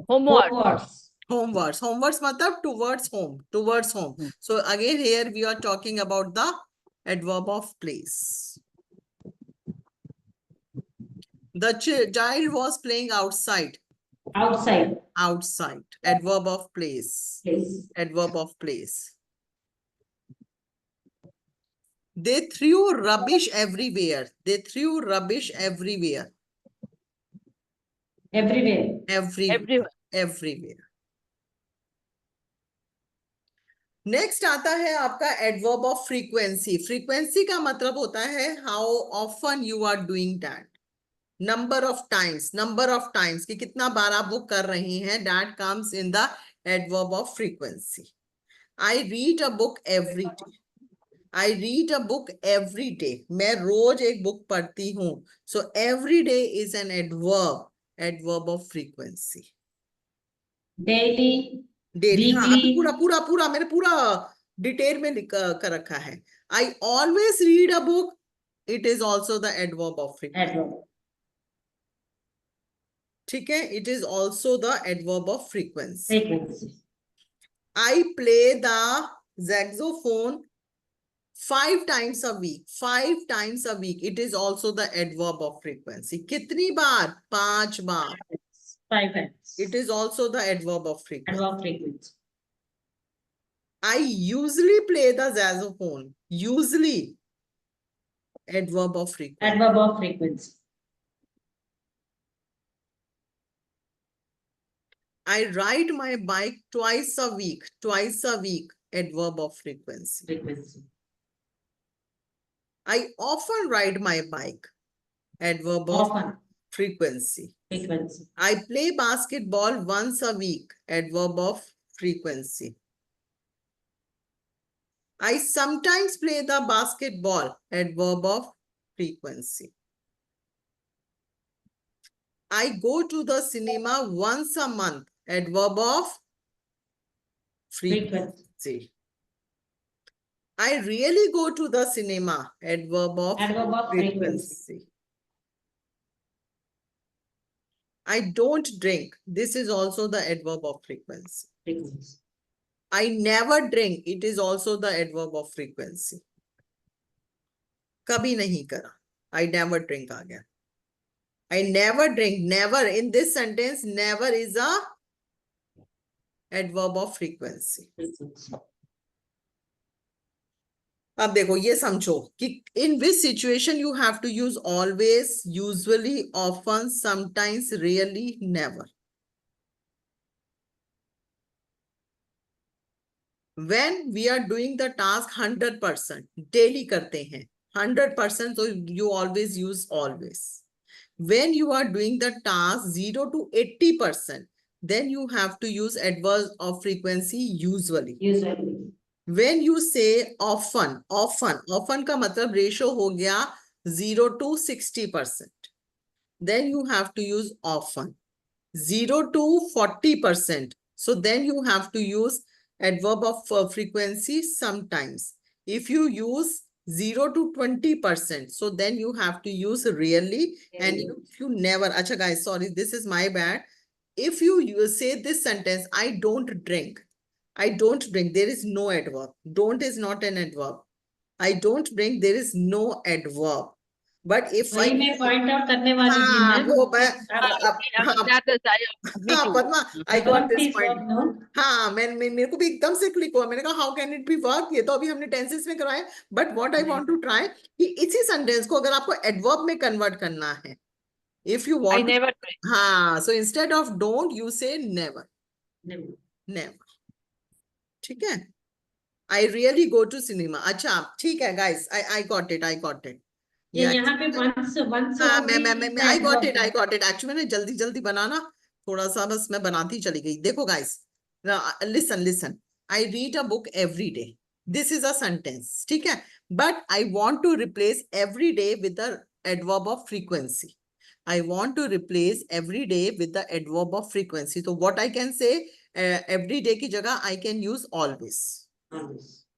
Homewards. Homewards matlab towards home. So again here we are talking about the adverb of place. The child was playing outside. Outside. Adverb of place. Adverb of place. They threw rubbish everywhere. Everywhere. Next आता है आपका adverb of frequency. Frequency का मतलब होता है how often you are doing that. Number of times कि कितना बार आप वो कर रहे हैं. That comes in the adverb of frequency. I read a book every day. मैं रोज एक बुक पढ़ती हूँ. So every day is an adverb of frequency. Daily. पूरा मैंने पूरा डिटेल में कर रखा है. I always read a book. It is also the adverb of frequency. ठीक है. It is also the adverb of frequency. I play the saxophone 5 times a week. 5 times a week. It is also the adverb of frequency. कितनी बार? 5 बार. 5 times. It is also the adverb of frequency. Adverb frequency. I usually play the saxophone. Usually. Adverb of frequency. Adverb of frequency. I ride my bike twice a week. Twice a week. Adverb of frequency. Frequency. I often ride my bike. Adverb of Often. frequency. Frequency. I play basketball once a week. Adverb of frequency. I sometimes play the basketball. Adverb of frequency. I go to the cinema once a month. Adverb of frequency. I really go to the cinema. Adverb of Adverb of frequency. I don't drink. This is also the adverb of frequency. Frequency. I never drink. It is also the adverb of frequency. कभी नहीं करा. I never drink आ गया. I never drink. Never in this sentence, never is a adverb of frequency. Frequency. अब देखो ये समझो कि in which situation you have to use always, usually, often, sometimes, rarely, never. When we are doing the task 100%, daily करते हैं 100%, so you always use always. When you are doing the task 0 to 80%, then you have to use adverb of frequency usually. Usually. When you say often, often का मतलब ratio हो गया 0 to 60%. Then you have to use often. 0 to 40%. So then you have to use adverb of frequency sometimes. If you use 0 to 20%, so then you have to use rarely. And if you never, acha guys, sorry, this is my bad. If you say this sentence, I don't drink. I don't drink. There is no adverb. Don't is not an adverb. I don't drink. There is no adverb. But if वही मैं point out करने वाली थी हाँ, ma'am. वो मैं That is, me हाँ too. Padma, I got this Don't is point. verb known. हाँ मेरे को भी एकदम से क्लिक हुआ. मैंने कहा how can it be verb? ये तो अभी हमने tenses में कराया. But what I want to try कि इसी sentence को अगर आपको adverb में convert करना है, if you I want, never drink. हाँ, so instead of don't, you say never. Never. Never. ठीक है? I really go to cinema. अच्छा, ठीक है guys. I got it. I got it. ये Yeah. यहाँ पे once हाँ, only मैं I got it. I got it. Actually मैंने जल्दी बनाना थोड़ा सा बस मैं बनाती चली गई. देखो guys, listen. I read a book every day. This is a sentence. ठीक है? But I want to replace every day with the adverb of frequency. I want to replace every day with the adverb of frequency. So what I can say, every day की जगह I can use always.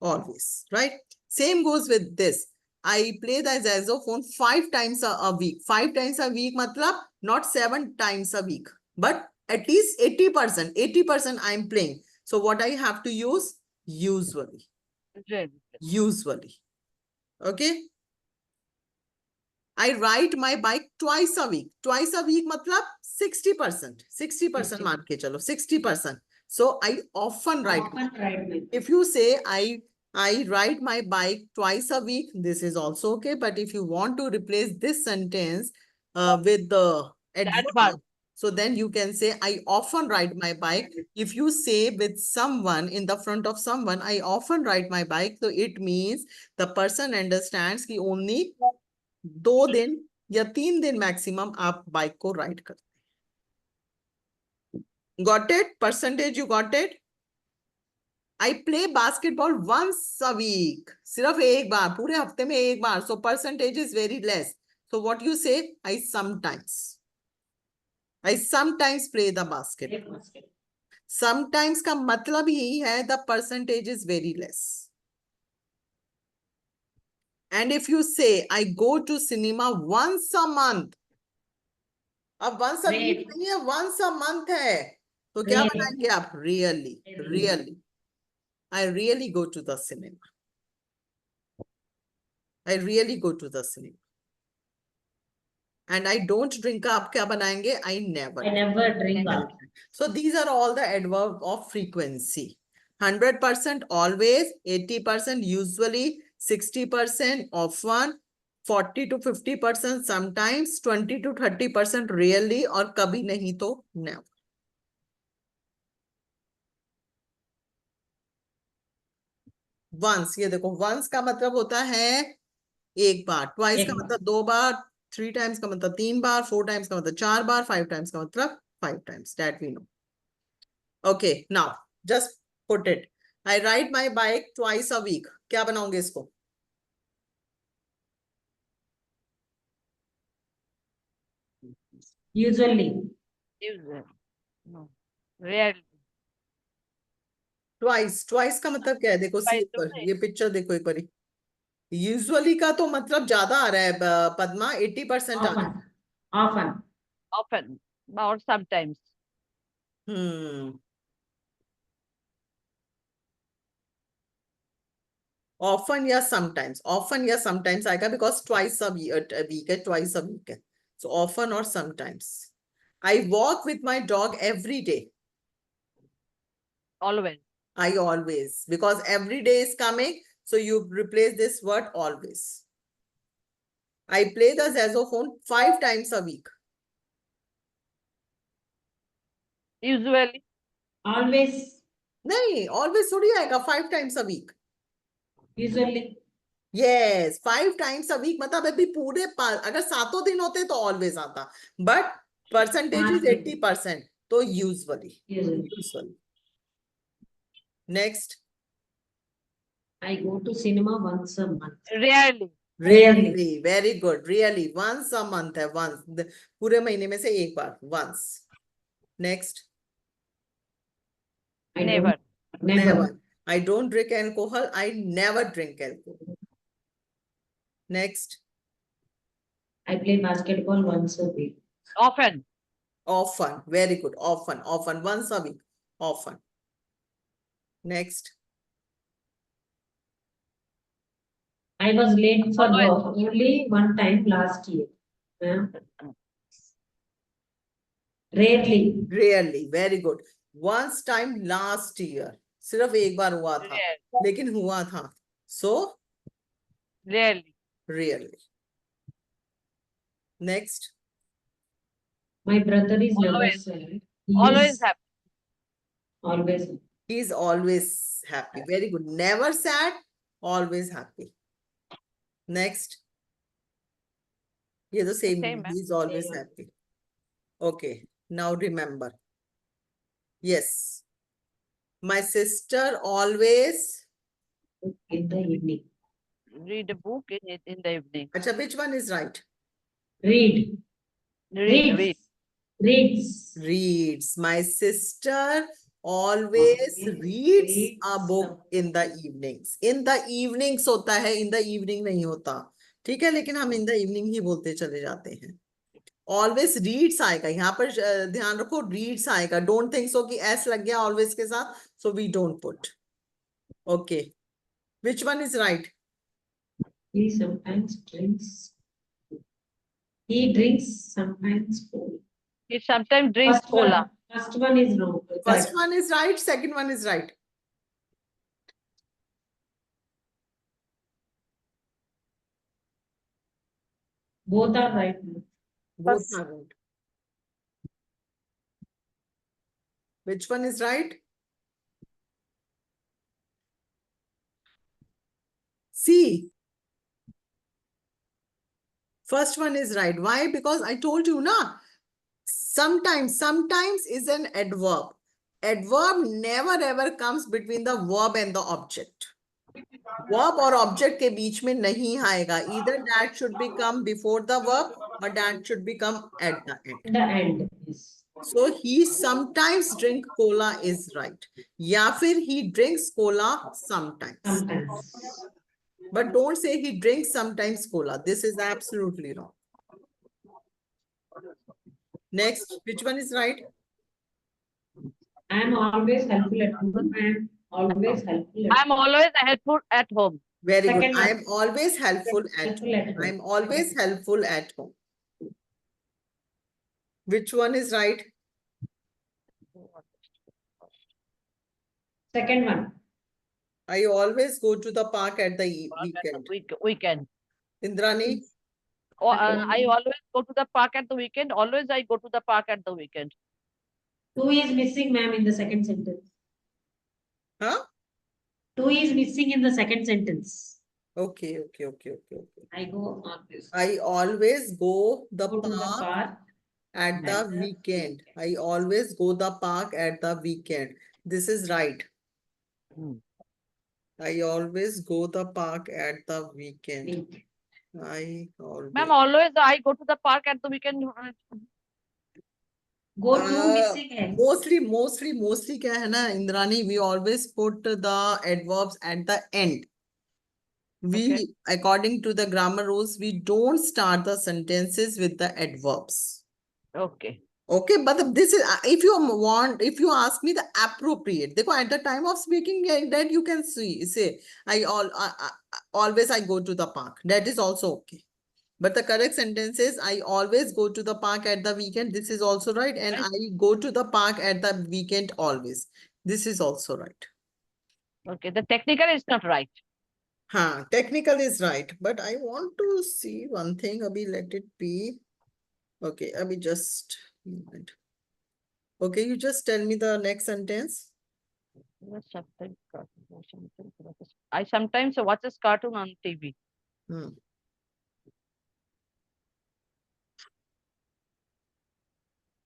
Always, right? Same goes with this. I play the saxophone 5 times a week. 5 times a week matlab not 7 times a week, but at least 80%. 80% I'm playing. So what I have to use? Usually. Usually. Okay. I ride my bike twice a week. Twice a week matlab 60%. 60% मान के चलो 60%. So I often ride. If you say I ride my bike twice a week, this is also okay. But if you want to replace this sentence with the adverb, so then you can say I often ride my bike. If you say with someone in the front of someone, I often ride my bike, so it means the person understands कि only 2 दिन या 3 दिन maximum आप bike को ride करते हैं. Got it? Percentage you got it? I play basketball once a week. सिर्फ एक बार, पूरे हफ्ते में एक बार. So percentage is very less. So what you say? I sometimes play the basketball. Sometimes का मतलब यही है the percentage is very less. And if you say I go to cinema once a month, अब once a week नहीं है, once a month है, तो क्या बनाएंगे आप? Really. I really go to the cinema. I really go to the cinema. And I don't drink. आप क्या बनाएंगे? I never. I never drink. So these are all the adverbs of frequency. 100% always, 80% usually, 60% often, 40 to 50% sometimes, 20 to 30% rarely, और कभी नहीं तो never. Once, ये देखो, once का मतलब होता है एक बार, twice का मतलब 2 बार, 3 times का मतलब 3 बार, 4 times का मतलब 4 बार, 5 times का मतलब 5 times. That we know. Okay, now just put it. I ride my bike twice a week. क्या बनाओगे इसको? Usually. Usually. No. Rarely. Twice. Twice का मतलब क्या है? देखो सी Twice a पर, week. ये पिक्चर देखो एक बारी. Usually का तो मतलब ज्यादा आ रहा है पद्मा, 80% आ रहा है. Often. Often. Or sometimes. Often या sometimes. Often या sometimes आएगा because twice a week है, twice a week है. So often or sometimes. I walk with my dog every day. Always. I always, because every day is coming, so you replace this word always. I play the saxophone 5 times a week. Usually. Always. नहीं, always थोड़ी आएगा, 5 times a week. Usually. Yes, 5 times a week मतलब अभी पूरे अगर 7 दिन होते तो always आता, but percentage is 80%, तो usually. Usually. Next. I go to cinema once a month. Rarely. Rarely. Very good. Really. Once a month है, once. पूरे महीने में से एक बार. Once. Next. Never. Never. I don't drink alcohol. I never drink alcohol. Next. I play basketball once a week. Often. Often. Very good. Often. Often. Once a week. Often. Next. I was late for Always. work only one time last year. Rarely. Rarely. Very good. Once time last year. सिर्फ एक बार हुआ था. Rare. लेकिन हुआ था. So. Rarely. Rarely. Next. My brother is never Always. sad. Always happy. Always. He is always happy. Very good. Never sad. Always happy. Next. Yeah, the same. Same, He is always Same. happy. Okay. Now remember. Yes. My sister always. In the evening. Read a book in the evening. Acha, which one is right? Read. Read. Reads. Reads. My sister always reads a book in the evenings. In the evenings होता है, in the evening नहीं होता. ठीक है, लेकिन हम in the evening ही बोलते चले जाते हैं. Always reads आएगा, यहाँ पर ध्यान रखो, reads आएगा. Don't think so कि s लग गया always के साथ, so we don't put. Okay. Which one is right? He sometimes drinks. He drinks sometimes cola. He sometimes drinks cola. First one is wrong. First one is right, second one is right. Both are right. Both are right. Which one is right? C. First one is right. Why? Because I told you, na. Sometimes is an adverb. Adverb never ever comes between the verb and the object. Verb और object के बीच में नहीं आएगा. Either that should become before the verb or that should become at the end. The end. Yes. So he sometimes drink cola is right. या फिर he drinks cola sometimes. Sometimes. But don't say he drinks sometimes cola. This is absolutely wrong. Next, which one is right? I am always helpful at home and Always helpful at I'm always helpful at home. Very good. Second I one. am always helpful at helpful at home. I am always helpful at home. Which one is right? Second one. I always go to the park at the weekend. Weekend. Indrani? Oh, I always go to the park at the weekend. Always I go to the park at the weekend. Two is missing, ma'am, in the second sentence. Huh? Two is missing in the second sentence. Okay. I go on this. I always go the Go to the park park at the at the weekend. I always go the park at the weekend. This is right. Hmm. I always go the park at the weekend. week. I always. Ma'am, always I go to the park at the weekend. Go to missing है. Mostly क्या है ना Indrani, we always put the adverbs at the end. We, according to the grammar rules, we don't start the sentences with the adverbs. Okay. Okay, but this is, if you ask me the appropriate, देखो at the time of speaking, that you can say, always I go to the park. That is also okay. But the correct sentence is, I always go to the park at the weekend. This is also right. And Right. I go to the park at the weekend always. This is also right. Okay. The technical is not right. Technical is right. But I want to see one thing. Abhi, let it be. Okay, Abhi, just a moment. Okay, you just tell me the next sentence. I sometimes watch a cartoon on TV.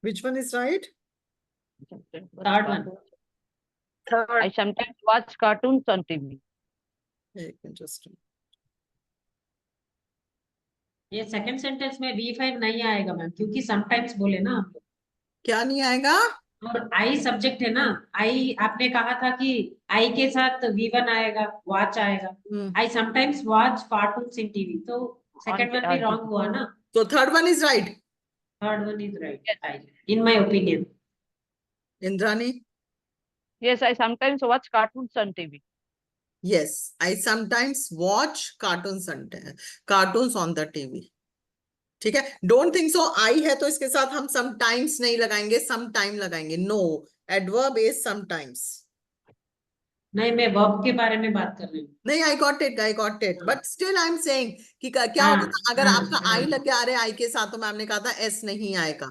Which one is right? Third one. I sometimes watch cartoons on TV. एक minute just. ये second sentence में V5 नहीं आएगा ma'am, क्योंकि sometimes बोले ना आप लोग. क्या नहीं आएगा? और आई सब्जेक्ट है ना. आई आपने कहा था कि आई के साथ V1 आएगा, वॉच आएगा. I sometimes watch cartoons in TV. तो सेकंड वन भी रॉन्ग हुआ ना. So third one is right. Third one is right. In my opinion. Indrani? Yes, I sometimes watch cartoons on TV. Yes, I sometimes watch cartoons on the TV. ठीक है? Don't think so. I है तो इसके साथ हम sometimes नहीं लगाएंगे, sometime लगाएंगे. No, adverb is sometimes. नहीं, मैं वर्ब के बारे में बात कर रही हूँ. नहीं, I got it. But still I'm saying कि क्या होगा था, अगर आपका I लग के आ रहे I के साथ, तो मैम ने कहा था S नहीं आएगा.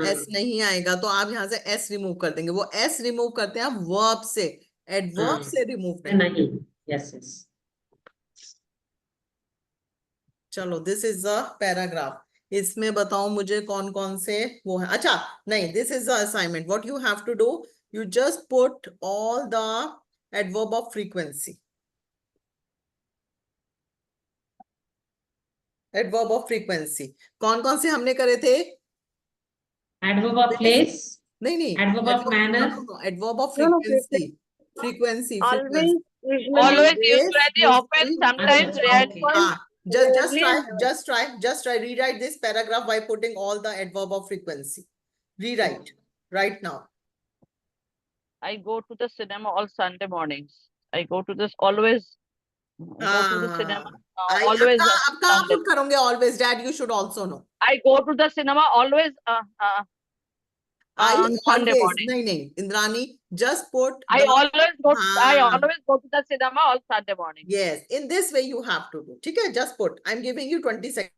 S नहीं आएगा, तो आप यहाँ से S रिमूव कर देंगे. वो S रिमूव करते हैं आप वर्ब से, एडवर्ब से रिमूव नहीं. Yes. चलो, दिस इज अ पैराग्राफ. इसमें बताओ मुझे कौन कौन से वो है. अच्छा नहीं, this is the assignment. What you have to do, you just put all the adverb of frequency. Adverb of frequency कौन कौन से हमने करे थे? Adverb of place. नहीं. Adverb of manner. Adverb of frequency. Frequency. Always, usually, often, sometimes, rarely. Just try. Rewrite this paragraph by putting all the adverb of frequency. Rewrite right now. I go to the cinema all Sunday mornings. I go to this always. Go to the cinema always. अब कहाँ put करोगे always? Dad, you should also know. I go to the cinema always on Sunday morning. नहीं, Indrani, just put. I always go to the cinema all Sunday morning. Yes, in this way you have to do. ठीक है, just put. I'm giving you 20 seconds.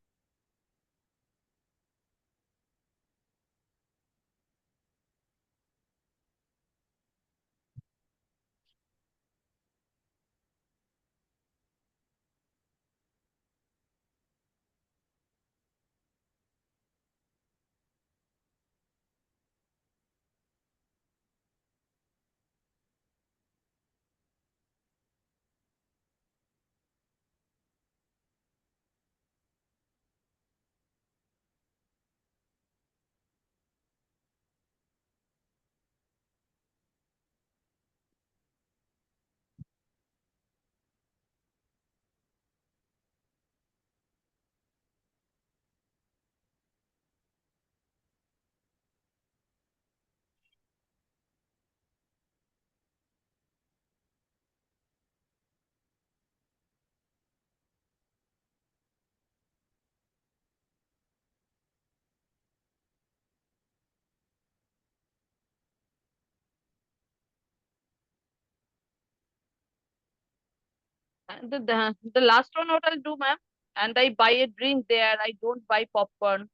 The last one what I'll do, ma'am, and I buy a drink there. I don't buy popcorn.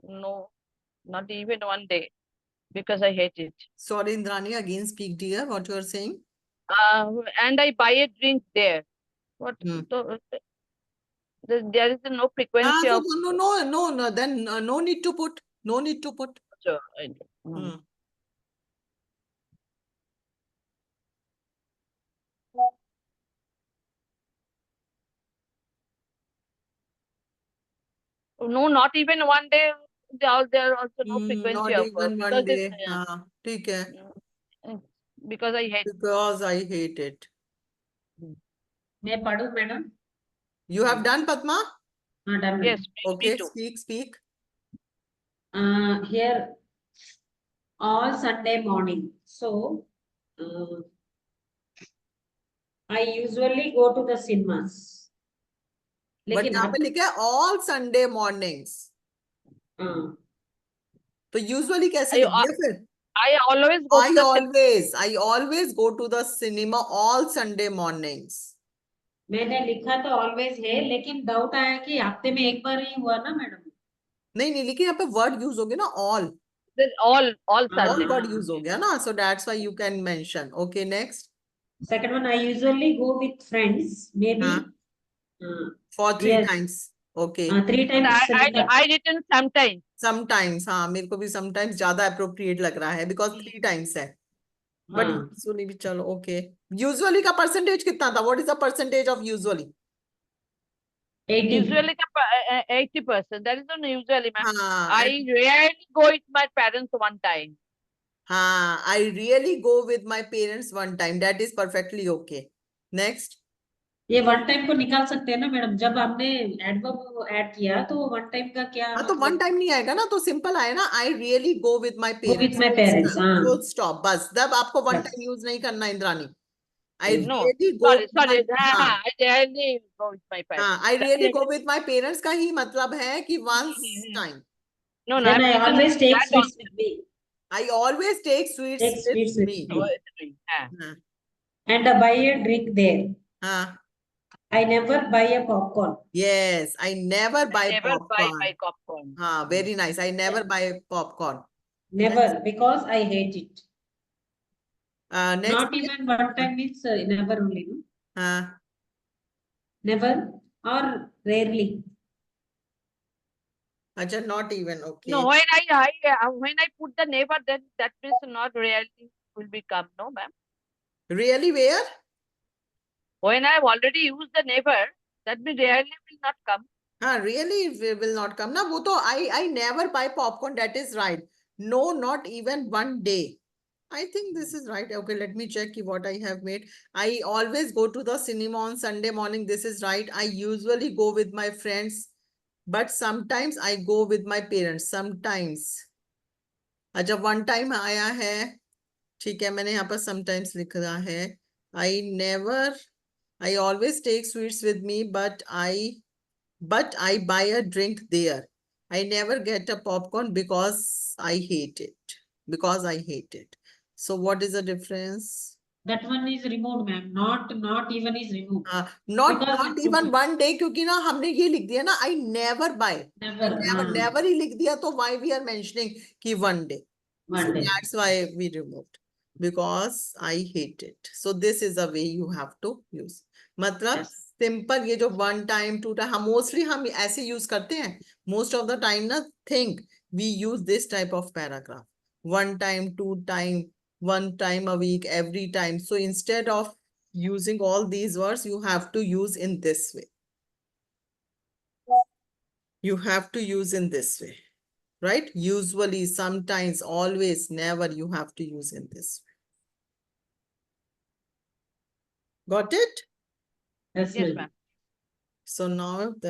No, not even one day because I hate it. Sorry, Indrani, again speak, dear, what you are saying. And I buy a drink there. What? Hmm. There is no frequency So of. no, then no need to put. No need to put. So, Hmm. no, not even one day. There are also no frequency Not of even one because it's day. ठीक है. because I hate. Because I hate it. मैं पढ़ूं madam? You have done, Padma? हाँ, done. Yes, me Okay, too. speak. Here all Sunday morning. So I usually go to the cinemas. But लेकिन यहाँ पे लिखा है all Sunday mornings. तो usually कैसे लिख दिया फिर? I always go to the I always go to the cinema all Sunday mornings. मैंने लिखा तो ऑलवेज है, लेकिन डाउट आया कि हफ्ते में एक बार ही हुआ ना मैडम? नहीं, लेकिन यहाँ पे वर्ड यूज हो गया ना all. all All Sunday. word use हो गया ना, so that's why you can mention. Okay, next. Second one, I usually go with friends, maybe For 3 yes, times. Okay. 3 times. I written sometimes. Sometimes, हाँ, मेरे को भी sometimes ज्यादा appropriate लग रहा है because 3 times है. But usually भी चलो, okay. Usually का percentage कितना था? What is the percentage of usually? 80. Usually 80%. That is not usually, ma'am. हाँ, I rarely go with my parents one time. हाँ, I really go with my parents one time. That is perfectly okay. Next. ये one time को निकाल सकते हैं ना madam? जब हमने एडवर्ब ऐड किया तो वन टाइम का क्या हाँ, तो वन टाइम नहीं आएगा ना, तो सिंपल आए ना, I really go with my Go with parents. my parents. Full stop. बस तब आपको वन टाइम यूज नहीं करना Indrani. I No, really go with sorry. my I rarely go with my parents. I really go with my parents का ही मतलब है कि once time. No, Then I'm I written always take that sweets also. with me. I always take sweets Take sweets with me. me. हाँ, And buy a drink there. हाँ. I never buy a popcorn. Yes, I never buy Never buy popcorn. my popcorn. Very nice. I never buy popcorn. Never, because I hate it. Next. Not even one time means never only. No? Never or rarely. Acha, not even, okay. No, when I put the never, then that means not rarely will become, no, ma'am. Really, where? When I've already used the never, that means rarely will not come. Really it will not come. Na, wo to I never buy popcorn. That is right. No, not even one day. I think this is right. Okay, let me check what I have made. I always go to the cinema on Sunday morning. This is right. I usually go with my friends, but sometimes I go with my parents. Sometimes. अच्छा, one time आया है. ठीक है, मैंने यहाँ पर sometimes लिख रहा है. I always take sweets with me, but I buy a drink there. I never get a popcorn because I hate it. So what is the difference? That one is removed, ma'am. Not even is removed. Not even one day, क्योंकि ना हमने ये लिख दिया ना, I never buy. Never ही लिख दिया, तो why we are mentioning कि one day? So that's why we removed, because I hate it. So this is the way you have to use. मतलब सिंपल ये जो one time two time mostly हम ऐसे use करते हैं. Most of the time ना think we use this type of paragraph. One time, two time, one time a week, every time. So instead of using all these words, you have to use in this way. You have to use in this way, right? Usually, sometimes, always, never, you have to use in this way. Got it? Yes, ma'am. ma'am. So now